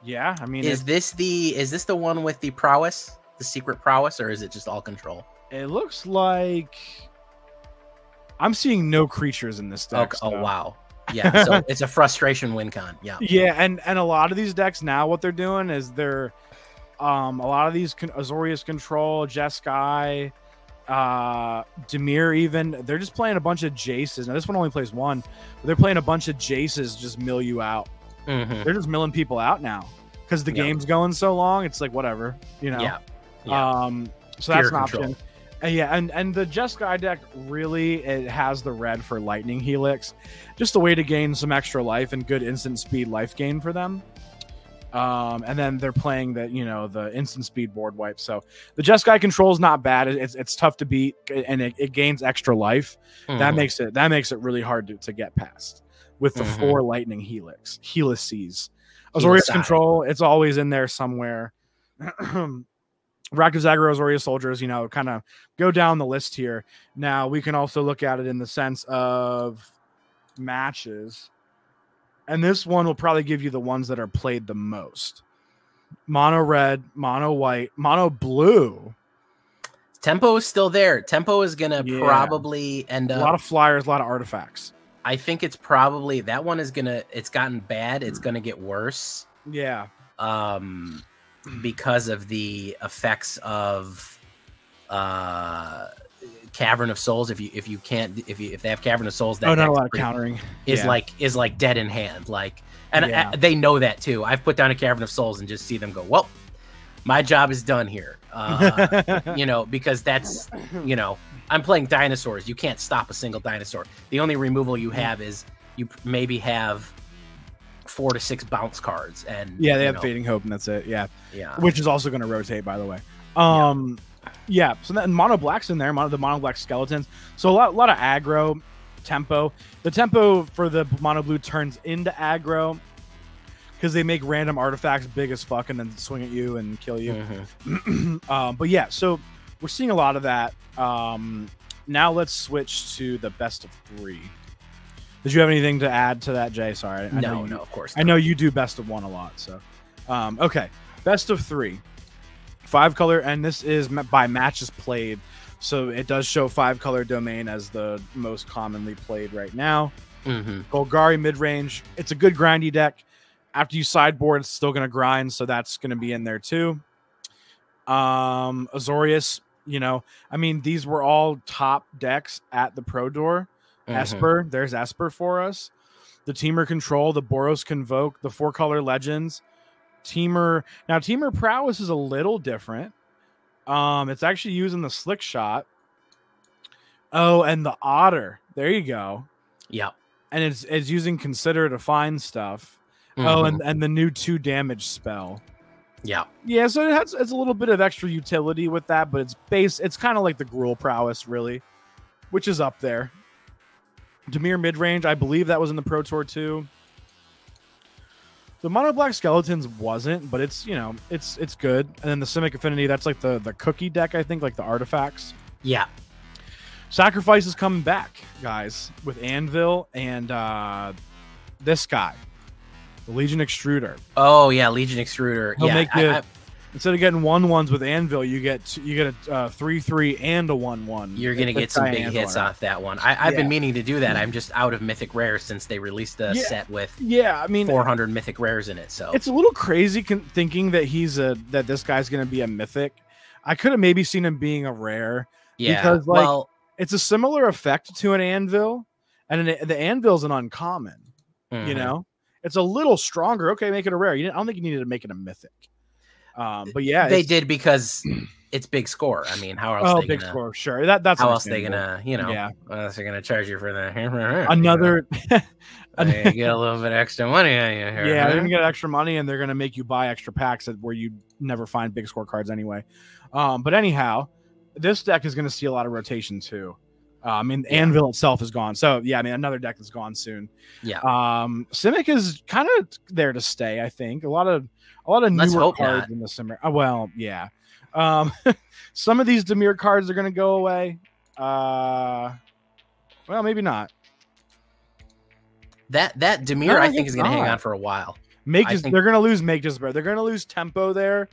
Yeah, I mean, is this the one with the prowess, the secret prowess, or is it just all control? It looks like I'm seeing no creatures in this deck. Oh wow. Yeah, so it's a frustration win con. Yeah. Yeah, and a lot of these decks now, what they're doing is they're a lot of these Azorius Control, Jeskai, Dimir, even they're just playing a bunch of Jaces. Now this one only plays one, but they're playing a bunch of Jaces, just mill you out. They're just milling people out now because the game's going so long. It's like whatever, Yeah. So that's an option. And the Jeskai deck really, it has the red for Lightning Helix, just a way to gain some extra life and good instant speed life gain for them. And then they're playing the instant speed board wipe. So the Jeskai control is not bad. It's tough to beat, and it gains extra life. That makes it really hard to get past with the 4 Lightning Helices. Azorius Control, it's always in there somewhere. Rakdos Aggro, Azorius Soldiers, kind of go down the list here. Now we can also look at it in the sense of matches. And this one will probably give you the ones that are played the most. Mono red, mono white, mono blue. Tempo is still there. Tempo is going to probably end up... A lot of flyers, a lot of artifacts. I think it's probably... That one is going to... It's gotten bad. It's going to get worse. Yeah. Because of the effects of... Cavern of Souls. If they have Cavern of Souls, that not a lot of countering is like dead in hand. They know that too. I've put down a Cavern of Souls and just see them go, well, my job is done here. Because that's I'm playing dinosaurs. You can't stop a single dinosaur. The only removal you have is you maybe have 4 to 6 bounce cards, and they have Fading Hope, and that's it. Yeah, which is also going to rotate, by the way. Yeah, so then mono black's in there, the mono black skeletons. So a lot of aggro tempo. The tempo for the mono blue turns into aggro because they make random artifacts big as fuck and then swing at you and kill you. But yeah, so we're seeing a lot of that. Now let's switch to the best of 3. Did you have anything to add to that, Jay? Sorry. No, of course not. I know you do best of 1 a lot. So, okay. Best of 3. 5-color, and this is by matches played. So it does show 5-color domain as the most commonly played right now. Golgari mid-range. It's a good grindy deck. After you sideboard, it's still going to grind, so that's going to be in there too. Azorius, you know, I mean, these were all top decks at the Pro Door. Esper, there's Esper for us. The Teamer Control, the Boros Convoke, the 4-color Legends. Teamer Prowess is a little different. It's actually using the Slick Shot. Oh, and the Otter. There you go. Yep. And it's using Consider to find stuff. Oh, and the new 2 damage spell. Yeah. Yeah, so it's a little bit of extra utility with that, but it's kind of like the Gruul Prowess, really, which is up there. Dimir Midrange, I believe that was in the Pro Tour too. The Mono Black Skeletons wasn't, but it's, you know, it's good. And then the Simic Affinity, that's like the cookie deck, I think, like the artifacts. Yeah. Sacrifice is coming back, guys, with Anvil and this guy, the Legion Extruder. Oh yeah, Legion Extruder. He'll yeah, make it, instead of getting 1/1s with Anvil, you get a 3/3 and a 1/1. You're gonna get some big hits off that one. I've been meaning to do that. I'm just out of mythic rares since they released a set with 400 mythic rares in it. So it's a little crazy thinking that that this guy's gonna be a mythic. I could have maybe seen him being a rare. Yeah, because like it's a similar effect to an Anvil, and the Anvil's an uncommon. You know, it's a little stronger. Okay, make it a rare. I don't think you needed to make it a mythic. But yeah, they did because it's big score. I mean, how else? Oh, big score, sure. That's how else they gonna, you know? Yeah, what else they're gonna charge you for the another? They get a little bit extra money on you here. Yeah, they're gonna get extra money, and they're gonna make you buy extra packs where you never find big score cards anyway. But anyhow, this deck is gonna see a lot of rotation too. I mean, Anvil itself is gone, so yeah. I mean, another deck is gone soon. Yeah. Simic is kind of there to stay. I think a lot of newer cards in the Simic. Well, yeah. Some of these Dimir cards are going to go away. Well, maybe not. That Dimir, I think, is going to hang on for a while. They're going to lose Make Despair. They're going to lose Tempo there,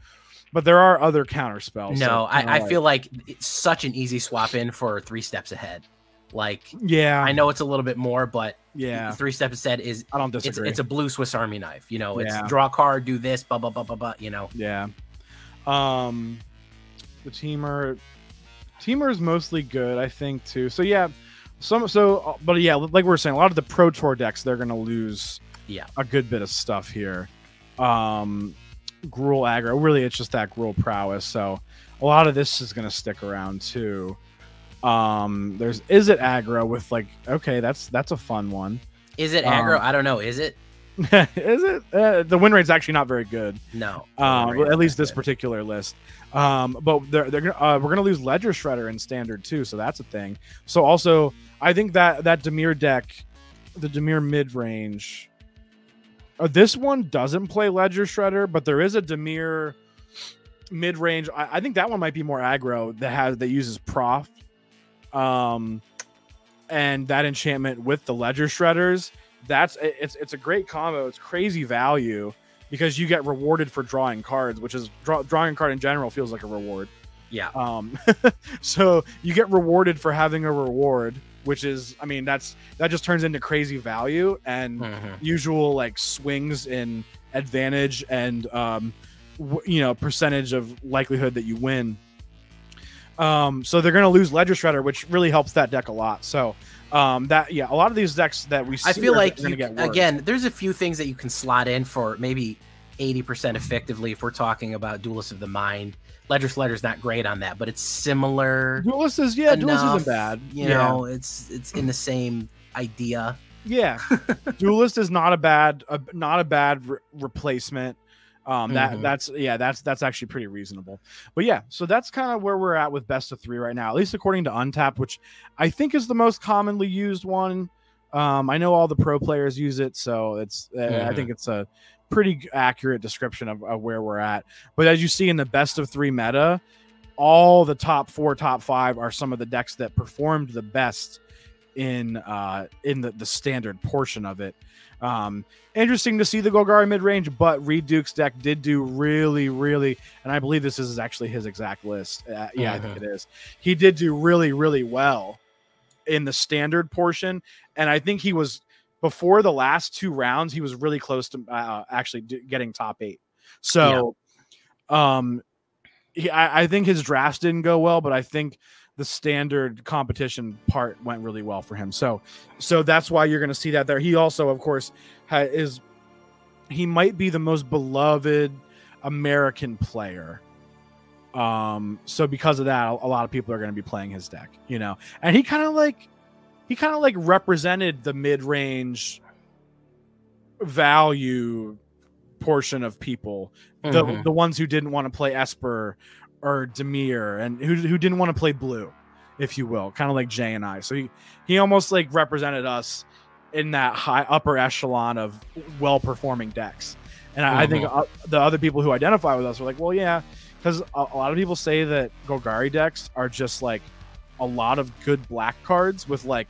but there are other counter spells. No, I feel like it's such an easy swap in for 3 steps ahead. Like, yeah, I know it's a little bit more, but yeah, 3 steps ahead is. I don't disagree. It's a blue Swiss Army knife. You know, it's draw a card, do this, blah blah blah blah blah. You know. Yeah. The Teamer is mostly good, I think, too. So yeah, but yeah, like we were saying, a lot of the Pro Tour decks, they're gonna lose a good bit of stuff here. Gruul aggro, really, it's just that Gruul prowess. So a lot of this is gonna stick around too. There's Is It aggro with like, okay, that's a fun one. Is it aggro? I don't know. Is it? Is it? The win rate's actually not very good. No. At least this particular list. But we're gonna lose Ledger Shredder in standard too, so that's a thing. So also, I think that Dimir deck, the Dimir mid range, this one doesn't play Ledger Shredder, but there is a Dimir mid range. I think that one might be more aggro that uses Prof, and that enchantment with the Ledger Shredders. It's a great combo. It's crazy value because you get rewarded for drawing cards, which is drawing a card in general feels like a reward. Yeah. So you get rewarded for having a reward, which is, I mean, that just turns into crazy value and usual like swings in advantage and percentage of likelihood that you win. So they're going to lose Ledger Shredder, which really helps that deck a lot. So a lot of these decks that we see, I feel like again, there's a few things that you can slot in for maybe 80% effectively if we're talking about Duelist of the Mind. Ledger Shredder's not great on that, but it's similar. Duelist isn't bad. You know, it's in the same idea. Yeah, Duelist is not a bad replacement. That's actually pretty reasonable. But yeah, so that's kind of where we're at with best of 3 right now, at least according to Untapped, which I think is the most commonly used one. I know all the pro players use it, so it's I think it's a pretty accurate description of where we're at. But as you see in the best of 3 meta, all the top 4, top 5 are some of the decks that performed the best in the standard portion of it. Interesting to see the Golgari mid-range, but Reed Duke's deck did do really, really, and I believe this is actually his exact list. I think it is. He did do really, really well in the standard portion, and I think he was, before the last 2 rounds, he was really close to actually getting top 8. So, I think his drafts didn't go well, but I think the standard competition part went really well for him. So that's why you're going to see that there. He also, of course, he might be the most beloved American player. So because of that, a lot of people are going to be playing his deck, you know, and he kind of like represented the mid-range value portion of people, the ones who didn't want to play Esper or Demir, and who didn't want to play blue, if you will, kind of like Jay and I. So he almost like represented us in that high upper echelon of well-performing decks. And I think the other people who identify with us were like, well, yeah, because a lot of people say that Golgari decks are just like a lot of good black cards with like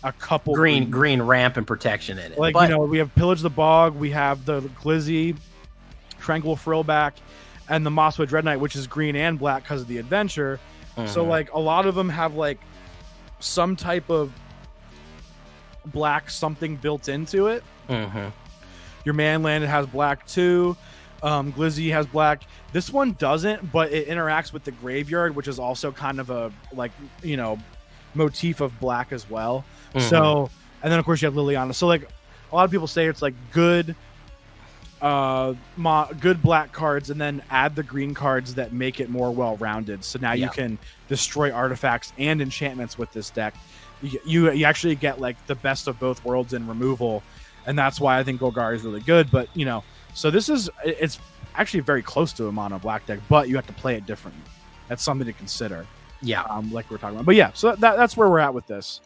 a couple green ramp and protection in it. Like, you know, we have Pillage the Bog, we have the Glizzy, Tranquil Frillback, and the Mosswood Dread Knight, which is green and black because of the adventure. So like a lot of them have like some type of black something built into it. Your Manland has black too. Glizzy has black. This one doesn't, but it interacts with the graveyard, which is also kind of a, like, you know, motif of black as well. So, and then of course you have Liliana. So like a lot of people say it's like good good black cards, and then add the green cards that make it more well-rounded. So now you can destroy artifacts and enchantments with this deck. You actually get like the best of both worlds in removal, and that's why I think Golgari is really good. But you know, so it's actually very close to a mono black deck, but you have to play it differently. That's something to consider. Like we're talking about. But yeah, so that's where we're at with this.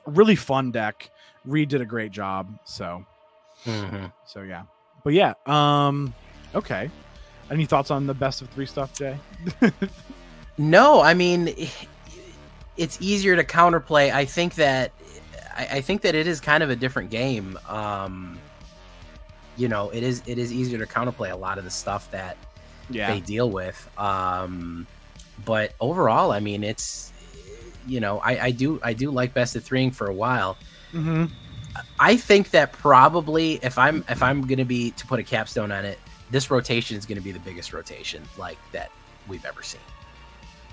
Really fun deck. Reed did a great job. So yeah. But yeah, okay. Any thoughts on the best of 3 stuff, Jay? No, I mean, it's easier to counterplay. I think that it is kind of a different game. You know, it is easier to counterplay a lot of the stuff that they deal with. But overall, I mean, it's, you know, I do like best of 3ing for a while. I think that probably if I'm gonna be to put a capstone on it, this rotation is gonna be the biggest rotation like that we've ever seen.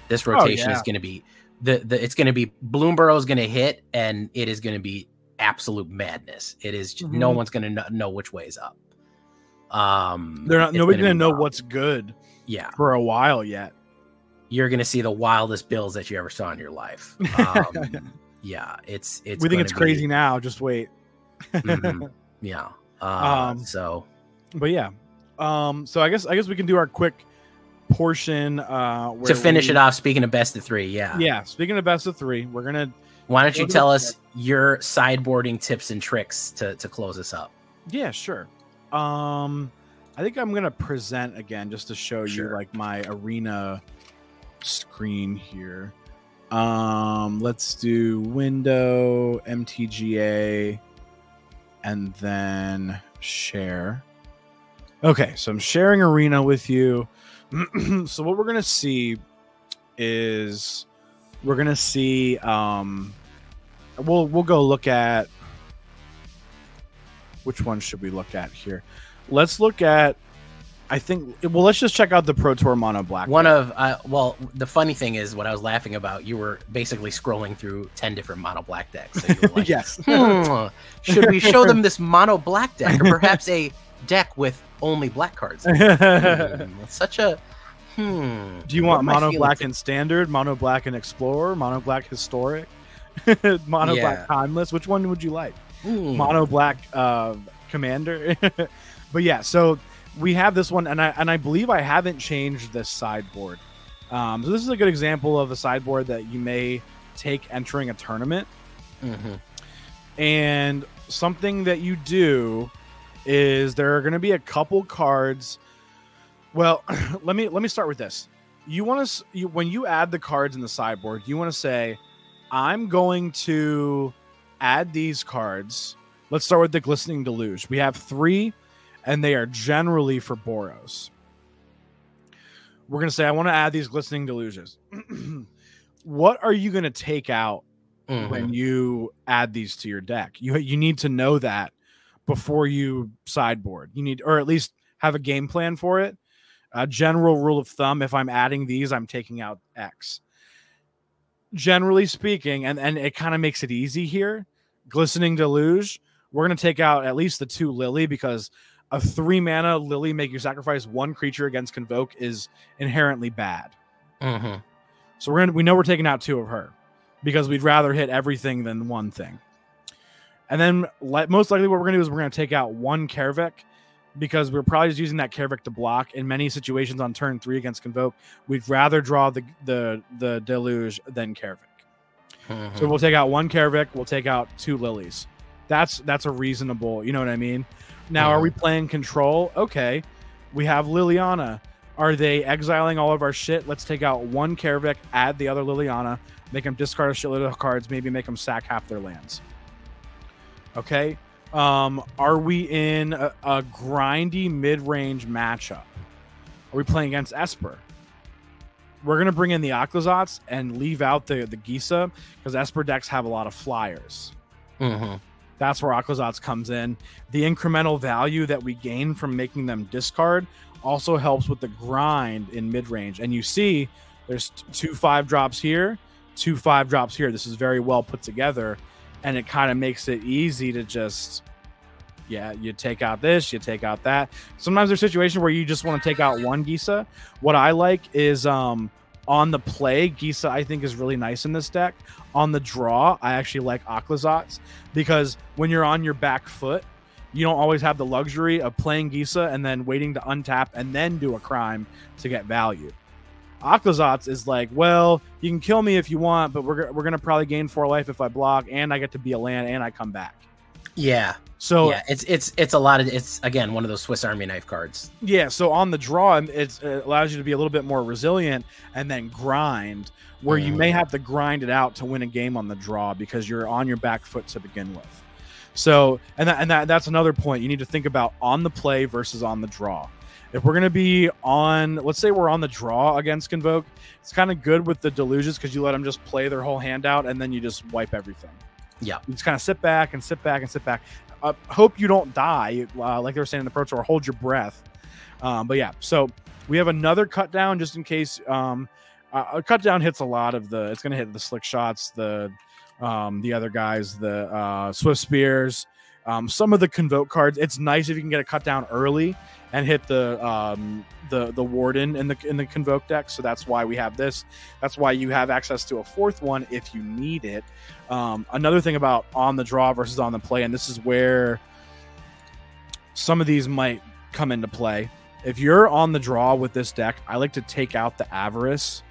This rotation is gonna be it's gonna be Bloomburrow is gonna hit, and it is gonna be absolute madness. It is no one's gonna know which way is up. Nobody's gonna know what's good. For a while yet. You're gonna see the wildest bills that you ever saw in your life. Yeah, it's. We think it's crazy now. Just wait. Yeah. So. But yeah. So I guess we can do our quick portion to finish it off. Speaking of best of 3, yeah. Speaking of best of 3, we're gonna. Why don't you tell us your sideboarding tips and tricks to close us up? Yeah, sure. I think I'm gonna present again just to show you like my arena screen here. Let's do window, MTGA, and then share. Okay, so I'm sharing arena with you. So what we're gonna see is we'll go look at, which one should we look at here? Let's look at, let's just check out the Pro Tour Mono Black. The funny thing is, what I was laughing about, you were basically scrolling through 10 different Mono Black decks. So you were like, yes. Should we show them this Mono Black deck, or perhaps a deck with only black cards? It's such a Do you want Mono Black and Standard, Mono Black and Explorer, Mono Black Historic, Mono Black Timeless? Which one would you like? Mono Black Commander. But yeah, so we have this one, and I believe I haven't changed this sideboard. So this is a good example of a sideboard that you may take entering a tournament. And something that you do is there are going to be a couple cards. Well, let me start with this. You want to when you add the cards in the sideboard, you want to say, I'm going to add these cards. Let's start with the Glistening Deluge. We have 3, and they are generally for Boros. We're going to say, I want to add these Glistening Deluges. What are you going to take out when you add these to your deck? You need to know that before you sideboard. You need, or at least have a game plan for it. A general rule of thumb, if I'm adding these, I'm taking out X. Generally speaking, and it kind of makes it easy here, Glistening Deluge, we're going to take out at least the 2 Lily, because a 3 mana Lily make you sacrifice 1 creature against Convoke is inherently bad. So we know we're taking out 2 of her, because we'd rather hit everything than one thing. And then most likely what we're going to do is we're going to take out 1 Kervik, because we're probably just using that Kervik to block. In many situations on turn 3 against Convoke, we'd rather draw the Deluge than Kervik. So we'll take out 1 Kervik, we'll take out 2 Lilies. That's a reasonable, you know what I mean? Now, are we playing control? Okay, we have Liliana. Are they exiling all of our shit? Let's take out 1 Kervik, add the other Liliana, make them discard a shitload of cards, maybe make them sack half their lands. Okay. Are we in a grindy mid-range matchup? Are we playing against Esper? We're going to bring in the Akhlazats and leave out the Gisa, because Esper decks have a lot of flyers. That's where Akhlazats comes in. The incremental value that we gain from making them discard also helps with the grind in mid-range. And you see there's 2 5-drops here, 2 5-drops here. This is very well put together, and it kind of makes it easy to just, you take out this, you take out that. Sometimes there's situations where you just want to take out 1 Gisa. What I like is on the play, Gisa I think is really nice in this deck. On the draw, I actually like Akhlazats, because when you're on your back foot, you don't always have the luxury of playing Gisa and then waiting to untap and then do a crime to get value. Akhlazats is like, well, you can kill me if you want, but we're going to probably gain 4 life if I block, and I get to be a land, and I come back. Yeah. So yeah, it's a lot of, it's again one of those Swiss Army knife cards. Yeah, so on the draw, it allows you to be a little bit more resilient and then grind, where you may have to grind it out to win a game on the draw because you're on your back foot to begin with. So, that's another point. You need to think about on the play versus on the draw. If we're going to be on, let's say we're on the draw against Convoke, it's kind of good with the Deluges because you let them just play their whole hand out and then you just wipe everything. Yeah. You just kind of sit back and sit back and sit back. Hope you don't die, like they were saying in the Pro Tour, hold your breath. But yeah, so we have another cut down just in case. A cut down hits a lot of it's going to hit the Slick Shots, the other guys, the Swift Spears, some of the Convoke cards. It's nice if you can get a cut down early and hit the Warden in the Convoke deck. So that's why we have this. That's why you have access to a 4th one if you need it. Another thing about on the draw versus on the play, and this is where some of these might come into play. If you're on the draw with this deck, I like to take out the Avarice,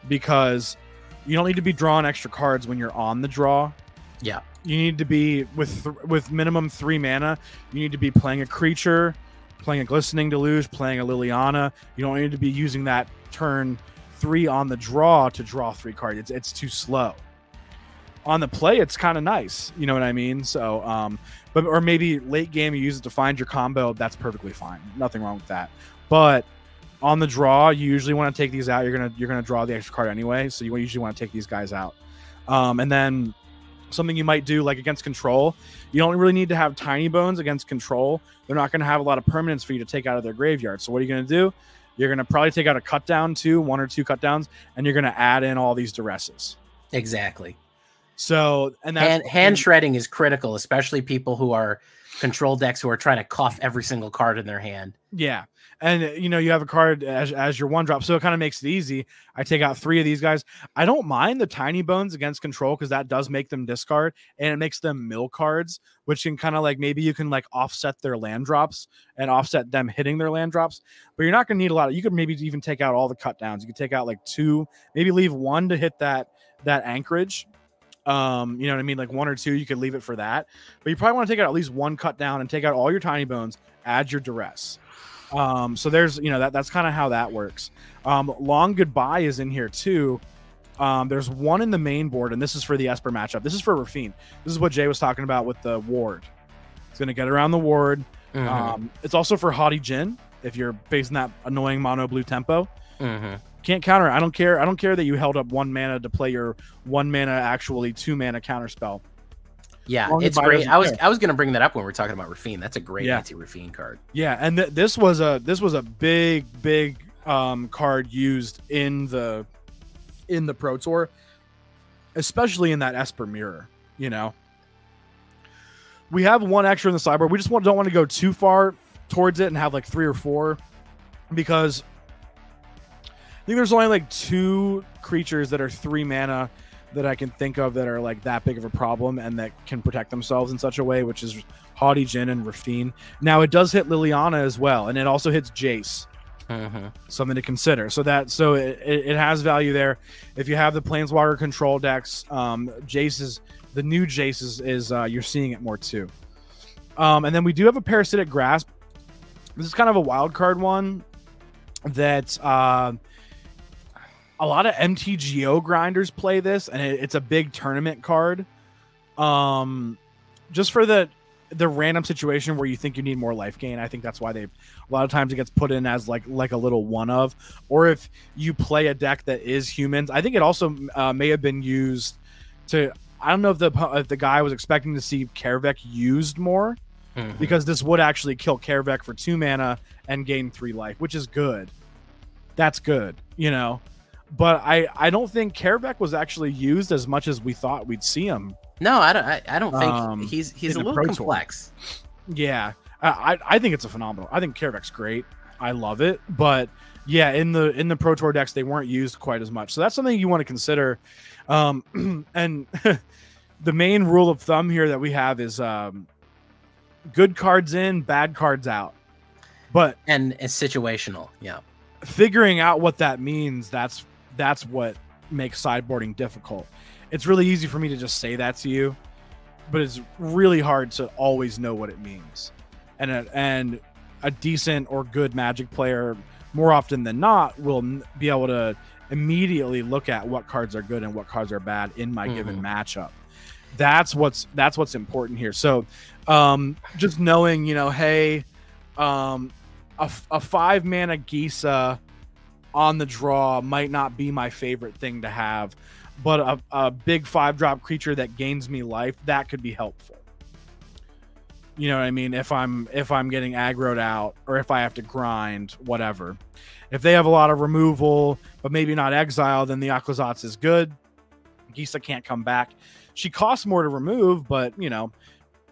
because you don't need to be drawing extra cards when you're on the draw. Yeah. You need to be with minimum 3 mana. You need to be playing a creature, playing a Glistening Deluge, playing a Liliana. You don't need to be using that turn 3 on the draw to draw 3 cards. It's too slow. On the play, it's kind of nice. You know what I mean? So, or maybe late game you use it to find your combo. That's perfectly fine. Nothing wrong with that. But on the draw, you usually want to take these out. You're gonna draw the extra card anyway, so you usually want to take these guys out. And then something you might do, like against Control, you don't really need to have Tiny Bones against Control. They're not going to have a lot of permanence for you to take out of their graveyard. So what are you going to do? You're going to probably take out a cut down too, 1 or 2 cut downs, and you're going to add in all these Duresses. Exactly. So, and that's hand shredding is critical, especially people who are control decks who are trying to cuff every single card in their hand. Yeah. And you have a card as your 1-drop, so it kind of makes it easy. I take out 3 of these guys. I don't mind the Tiny Bones against Control because that does make them discard, and it makes them mill cards, which can kind of like, maybe you can like offset their land drops and offset them hitting their land drops. But you're not going to need a lot of. You could maybe even take out all the cut downs. You could take out like 2, maybe leave 1 to hit that anchorage. You know what I mean? Like 1 or 2, you could leave it for that. But you probably want to take out at least 1 cut down and take out all your Tiny Bones, add your Duress. So there's, that's kind of how that works. Long Goodbye is in here too. There's one in the main board, and this is for the Esper matchup. This is for Rafine. This is what Jay was talking about with the ward. It's going to get around the ward. It's also for Haughty Jin if you're facing that annoying mono blue tempo. Can't counter it. I don't care. I don't care that you held up 1 mana to play your 1 mana, actually 2 mana counter spell. Yeah, it's great. I was going to bring that up when we were talking about Rafine. That's a great anti-Rafine card. Yeah, and this was a big card used in the Pro Tour, especially in that Esper mirror. You know, we have 1 extra in the sideboard. We just don't want to go too far towards it and have like 3 or 4, because I think there's only like 2 creatures that are 3 mana that I can think of that are like that big of a problem and that can protect themselves in such a way, which is Haughty Jin and Rafine. Now it does hit Liliana as well, and it also hits Jace. Something to consider. So it has value there. If you have the Planeswalker control decks, Jace's, the new Jace is you're seeing it more too. And then we do have a Parasitic Grasp. This is kind of a wild card one that a lot of MTGO grinders play this, and it's a big tournament card. Just for the random situation where you think you need more life gain. I think that's why a lot of times it gets put in as like a little one of, or if you play a deck that is humans. I think it also may have been used to, I don't know if the guy was expecting to see Kaervek used more, because this would actually kill Kaervek for 2 mana and gain 3 life, which is good. That's good, you know. But I don't think Kaervek was actually used as much as we thought we'd see him. No, I don't think he's a little complex. Yeah, I think it's a phenomenal. I think Kaervek's great. I love it, but yeah, in the Pro Tour decks they weren't used quite as much. So that's something you want to consider. And the main rule of thumb here that we have is good cards in, bad cards out. But and it's situational. Yeah, figuring out what that means, that's what makes sideboarding difficult. It's really easy for me to just say that to you, but it's really hard to always know what it means. And a decent or good Magic player, more often than not, will be able to immediately look at what cards are good and what cards are bad in my given matchup. That's what's important here. So just knowing, you know, hey, a 5 mana Gisa on the draw might not be my favorite thing to have, but a big 5-drop creature that gains me life, that could be helpful. You know what I mean? If I'm getting aggroed out, or if I have to grind, whatever. If they have a lot of removal, but maybe not exile, then the Akhlazatz is good. Gisa can't come back. She costs more to remove, but you know,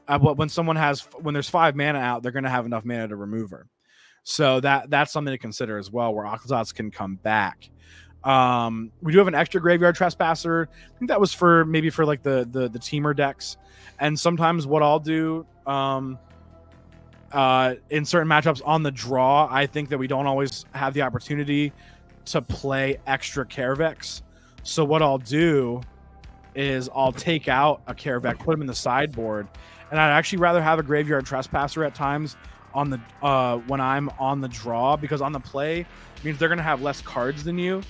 when there's 5 mana out, they're going to have enough mana to remove her. So that's something to consider as well, where Akhlazatz can come back. We do have an extra Graveyard Trespasser. I think that was maybe for like the teamer decks. And sometimes what I'll do in certain matchups on the draw, I think that we don't always have the opportunity to play extra Kaerveks. So what I'll do is I'll take out a Kaervek, put him in the sideboard, and I'd actually rather have a Graveyard Trespasser at times on the when I'm on the draw, because on the play means they're going to have less cards than you.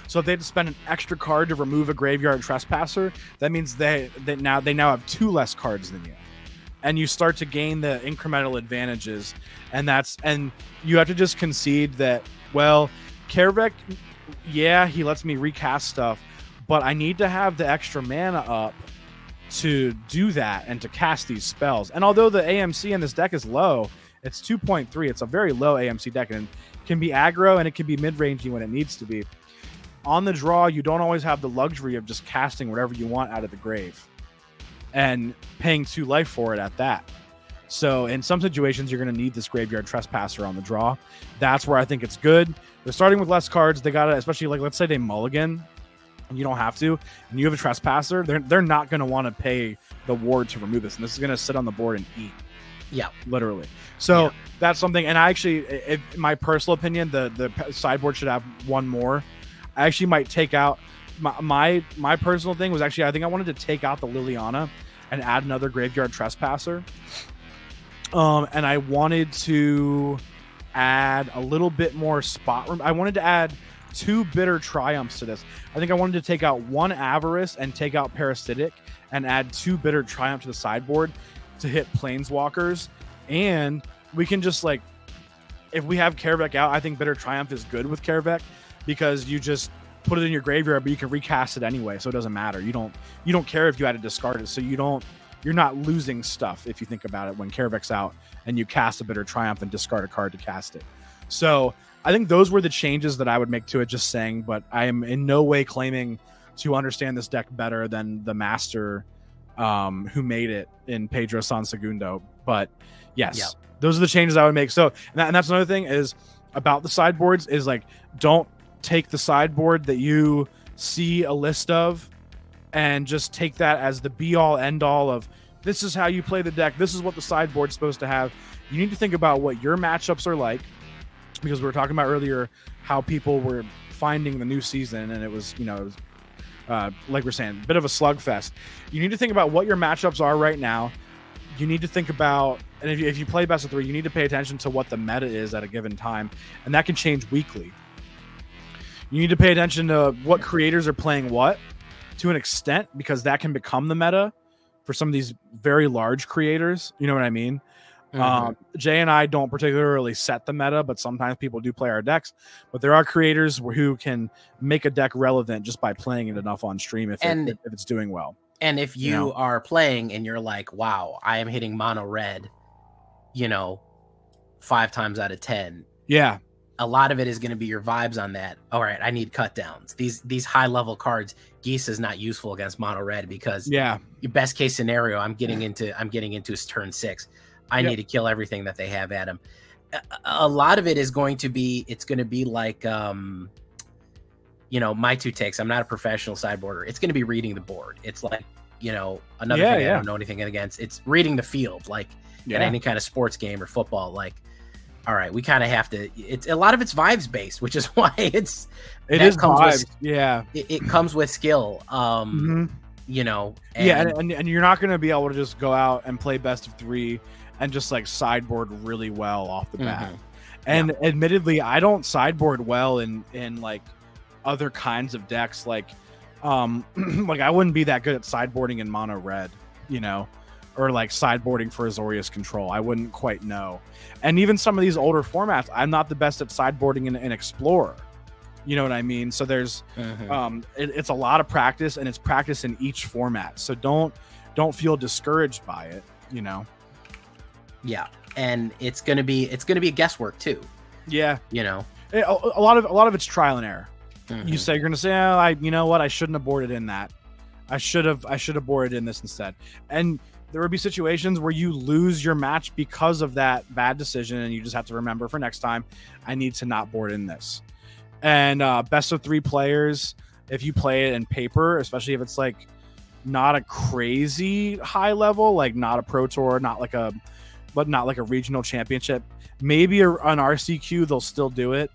So if they have to spend an extra card to remove a Graveyard Trespasser, that means they now have 2 less cards than you, and you start to gain the incremental advantages. And you have to just concede that, well, Kaervek, yeah, he lets me recast stuff, but I need to have the extra mana up to do that and to cast these spells. And although the AMC in this deck is low, it's 2.3. It's a very low AMC deck, and it can be aggro and it can be mid-rangey when it needs to be. On the draw, you don't always have the luxury of just casting whatever you want out of the grave and paying 2 life for it at that. So in some situations, you're going to need this Graveyard Trespasser on the draw. That's where I think it's good. They're starting with less cards. They got to, especially like, let's say they mulligan, and you don't have to, and you have a Trespasser, they're not going to want to pay the ward to remove this, and this is going to sit on the board and eat. Yeah, literally. So that's something. And I actually, in my personal opinion, the sideboard should have 1 more. I actually might take out my personal thing was actually, I think I wanted to take out the Liliana and add another Graveyard Trespasser. And I wanted to add a little bit more spot room. I wanted to add two bitter triumphs to this. I think I wanted to take out one Avarice and take out Parasitic and add two bitter triumph to the sideboard to hit Planeswalkers. And we can just like, if we have Karavec out, I think bitter triumph is good with Karavec because you just put it in your graveyard, but you can recast it anyway, so it doesn't matter. You don't care if you had to discard it, so you're not losing stuff if you think about it when Karavec's out and you cast a bitter triumph and discard a card to cast it. So I think those were the changes that I would make to it, just saying, but I am in no way claiming to understand this deck better than the master who made it in Pedro Sansegundo. But yes, those are the changes I would make. So, and that's another thing is about the sideboards is like, don't take the sideboard that you see a list of and just take that as the be all end all of this is how you play the deck. This is what the sideboard's supposed to have. You need to think about what your matchups are like, because we were talking about earlier how people were finding the new season, and it was, you know, like we're saying, a bit of a slugfest. You need to think about what your matchups are right now. You need to think about, and if you play best of 3, you need to pay attention to what the meta is at a given time, and that can change weekly. You need to pay attention to what creators are playing what to an extent, because that can become the meta for some of these very large creators. You know what I mean? Jay and I don't particularly set the meta, but sometimes people do play our decks. But there are creators who can make a deck relevant just by playing it enough on stream if it's doing well. And if you are playing and you're like, wow, I am hitting mono red, 5 times out of 10. Yeah. A lot of it is going to be your vibes on that. All right, I need cut downs. These high level cards, Geese is not useful against mono red because your best case scenario, I'm getting into is turn 6. I need to kill everything that they have at him. A lot of it is going to be, it's going to be like, my 2 takes. I'm not a professional sideboarder. It's going to be reading the board. It's like, another thing I don't know anything against. It's reading the field, like in any kind of sports game or football. Like, all right, we kind of have to. It's a lot of it's vibes based, which is why it is vibes. It comes with skill. And you're not going to be able to just go out and play best of 3 and just like sideboard really well off the bat. And admittedly, I don't sideboard well in like other kinds of decks. Like I wouldn't be that good at sideboarding in mono red, or like sideboarding for Azorius Control. I wouldn't quite know. And even some of these older formats, I'm not the best at sideboarding in Explorer. You know what I mean? So there's it's a lot of practice, and it's practice in each format. So don't feel discouraged by it, Yeah, and it's gonna be a guesswork too. Yeah, a lot of it's trial and error. You're gonna say, oh, I shouldn't have boarded in that. I should have boarded in this instead. And there would be situations where you lose your match because of that bad decision, and you just have to remember for next time, I need to not board in this. And best of 3 players, if you play it in paper, especially if it's like not a crazy high level, like not a pro tour, not like a regional championship, maybe an RCQ, they'll still do it.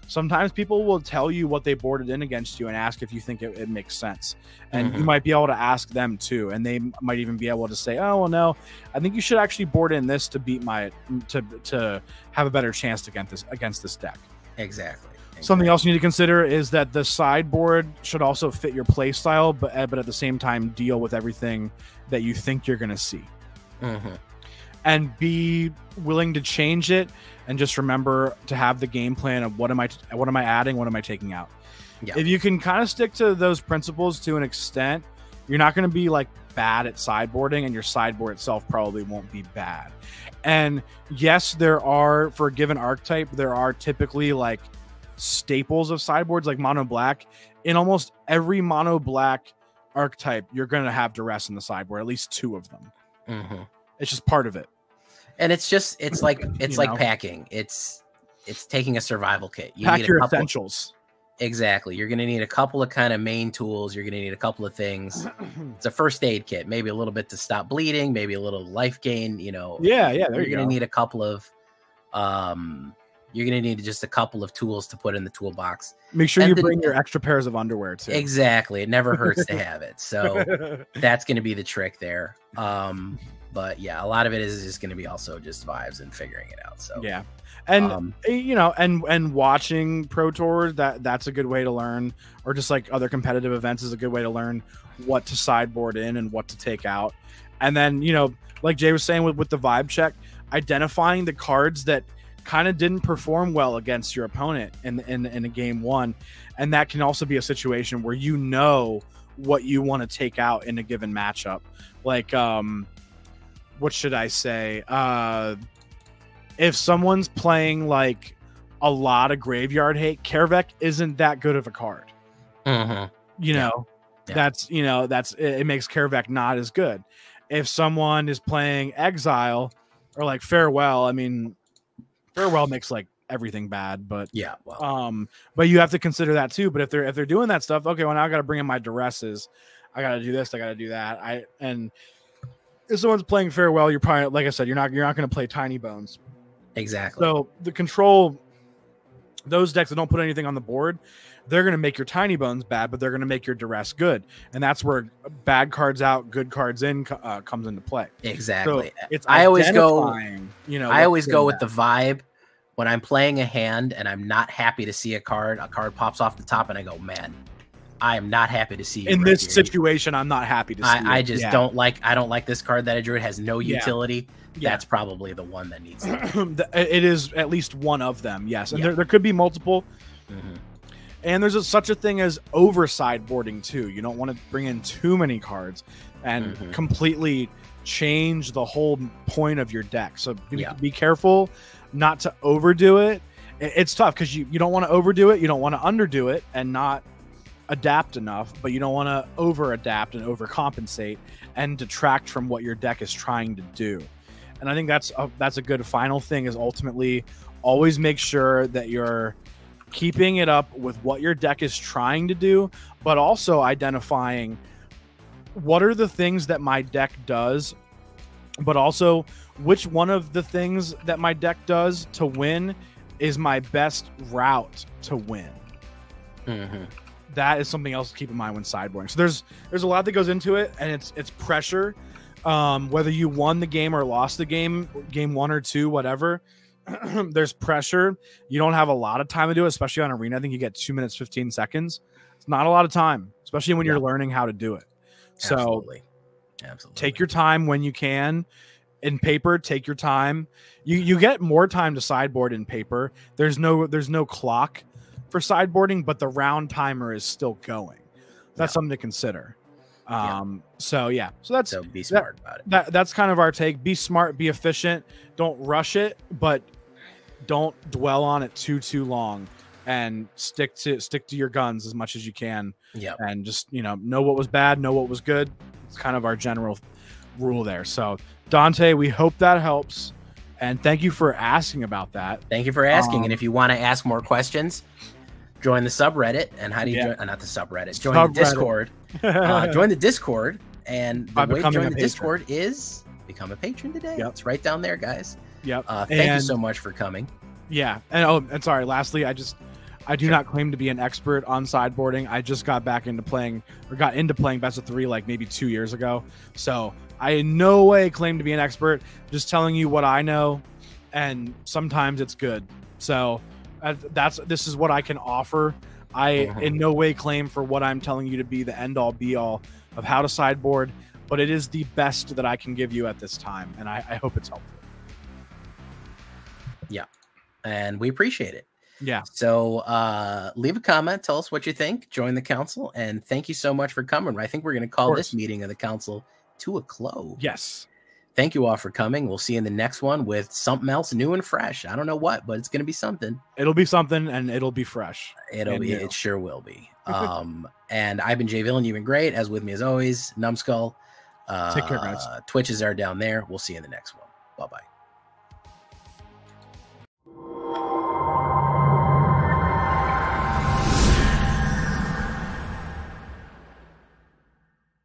Sometimes people will tell you what they boarded in against you and ask if you think it makes sense. And you might be able to ask them too. And they might even be able to say, oh, well, no, I think you should actually board in this to beat to have a better chance against this deck. Exactly. Something else you need to consider is that the sideboard should also fit your play style, but at the same time deal with everything that you think you're going to see. And be willing to change it, and just remember to have the game plan of what am I adding, what am I taking out. If you can kind of stick to those principles to an extent, you're not going to be like bad at sideboarding, and your sideboard itself probably won't be bad. And yes, there are, for a given archetype, there are typically like staples of sideboards, like mono black. In almost every mono black archetype, you're going to have duress in the sideboard, at least 2 of them. It's just part of it. And it's like packing. It's taking a survival kit. You need your essentials. Exactly. You're going to need a couple of kind of main tools. You're going to need a couple of things. It's a first aid kit, maybe a little bit to stop bleeding, maybe a little life gain, You're going to need a couple of you're going to need just a couple of tools to put in the toolbox. Make sure you bring your extra pairs of underwear too. Exactly. It never hurts to have it. So that's going to be the trick there. But yeah, a lot of it is just going to be also just vibes and figuring it out. So yeah, and and watching Pro Tours, that's a good way to learn, or just like other competitive events is a good way to learn what to sideboard in and what to take out. And then, like Jay was saying with the vibe check, identifying the cards that kind of didn't perform well against your opponent in a game one. And that can also be a situation where what you want to take out in a given matchup. Like, what should I say? If someone's playing like a lot of Graveyard Hate, Kaervek isn't that good of a card. That's it makes Kaervek not as good. If someone is playing Exile or like Farewell, I mean, Farewell makes like everything bad, but yeah, well, but you have to consider that too. But if they're doing that stuff, okay, well now I got to bring in my duresses, I got to do this, I got to do that. And if someone's playing Farewell, you're probably, like I said, you're not going to play Tiny Bones. Exactly. So the control, those decks that don't put anything on the board, they're going to make your Tiny Bones bad, but they're going to make your duress good. And that's where bad cards out, good cards in comes into play. Exactly. So it's I always go, I always go with the vibe when I'm playing a hand and I'm not happy to see a card pops off the top and I go, man, I am not happy to see you in this situation. I'm not happy to see I just don't like this card that I drew. It has no utility. Yeah. That's probably the one that needs to it is at least one of them. Yes. And there could be multiple. And there's such a thing as over sideboarding too. You don't want to bring in too many cards and completely change the whole point of your deck. So be careful not to overdo it. It's tough because you don't want to overdo it. You don't want to underdo it and not adapt enough, but you don't want to over adapt and overcompensate and detract from what your deck is trying to do. And I think that's a good final thing, is ultimately always make sure that you're keeping it up with what your deck is trying to do, but also identifying what are the things that my deck does, but also which one of the things that my deck does to win is my best route to win. That is something else to keep in mind when sideboarding. So there's a lot that goes into it, and it's pressure. Whether you won the game or lost the game 1 or 2, whatever, there's pressure. You don't have a lot of time to do it, especially on Arena. I think you get 2 minutes, 15 seconds. It's not a lot of time, especially when you're learning how to do it. So Absolutely. Take your time when you can. In paper, take your time. You get more time to sideboard in paper. There's no clock for sideboarding, but the round timer is still going. That's something to consider. So be smart about it. That's kind of our take. Be smart, be efficient. Don't rush it, but don't dwell on it too long, and stick to your guns as much as you can. And just know what was bad, know what was good. It's kind of our general rule there. So Dante, we hope that helps, and thank you for asking about that. Thank you for asking. And if you want to ask more questions, join the subreddit. And how do you join? Not the subreddit. Join the Discord. Join the Discord, and the way to join the Discord is become a patron today. It's right down there, guys. Thank you so much for coming. And sorry, lastly, I do not claim to be an expert on sideboarding. I just got into playing best of 3 like maybe 2 years ago, so I in no way claim to be an expert. Just telling you what I know, and sometimes it's good. So this is what I can offer. I in no way claim for what I'm telling you to be the end all be all of how to sideboard, but it is the best that I can give you at this time, and I hope it's helpful. And we appreciate it. So leave a comment, tell us what you think, join the council, and thank you so much for coming. I think we're going to call this meeting of the council to a close. Yes. Thank you all for coming. We'll see you in the next one with something else new and fresh. I don't know what, but it's going to be something. It'll be something, and it'll be fresh. It sure will be. And I've been Jay Villainy. You've been great. As with me as always, Numbskull. Take care, guys. Twitches are down there. We'll see you in the next one. Bye-bye.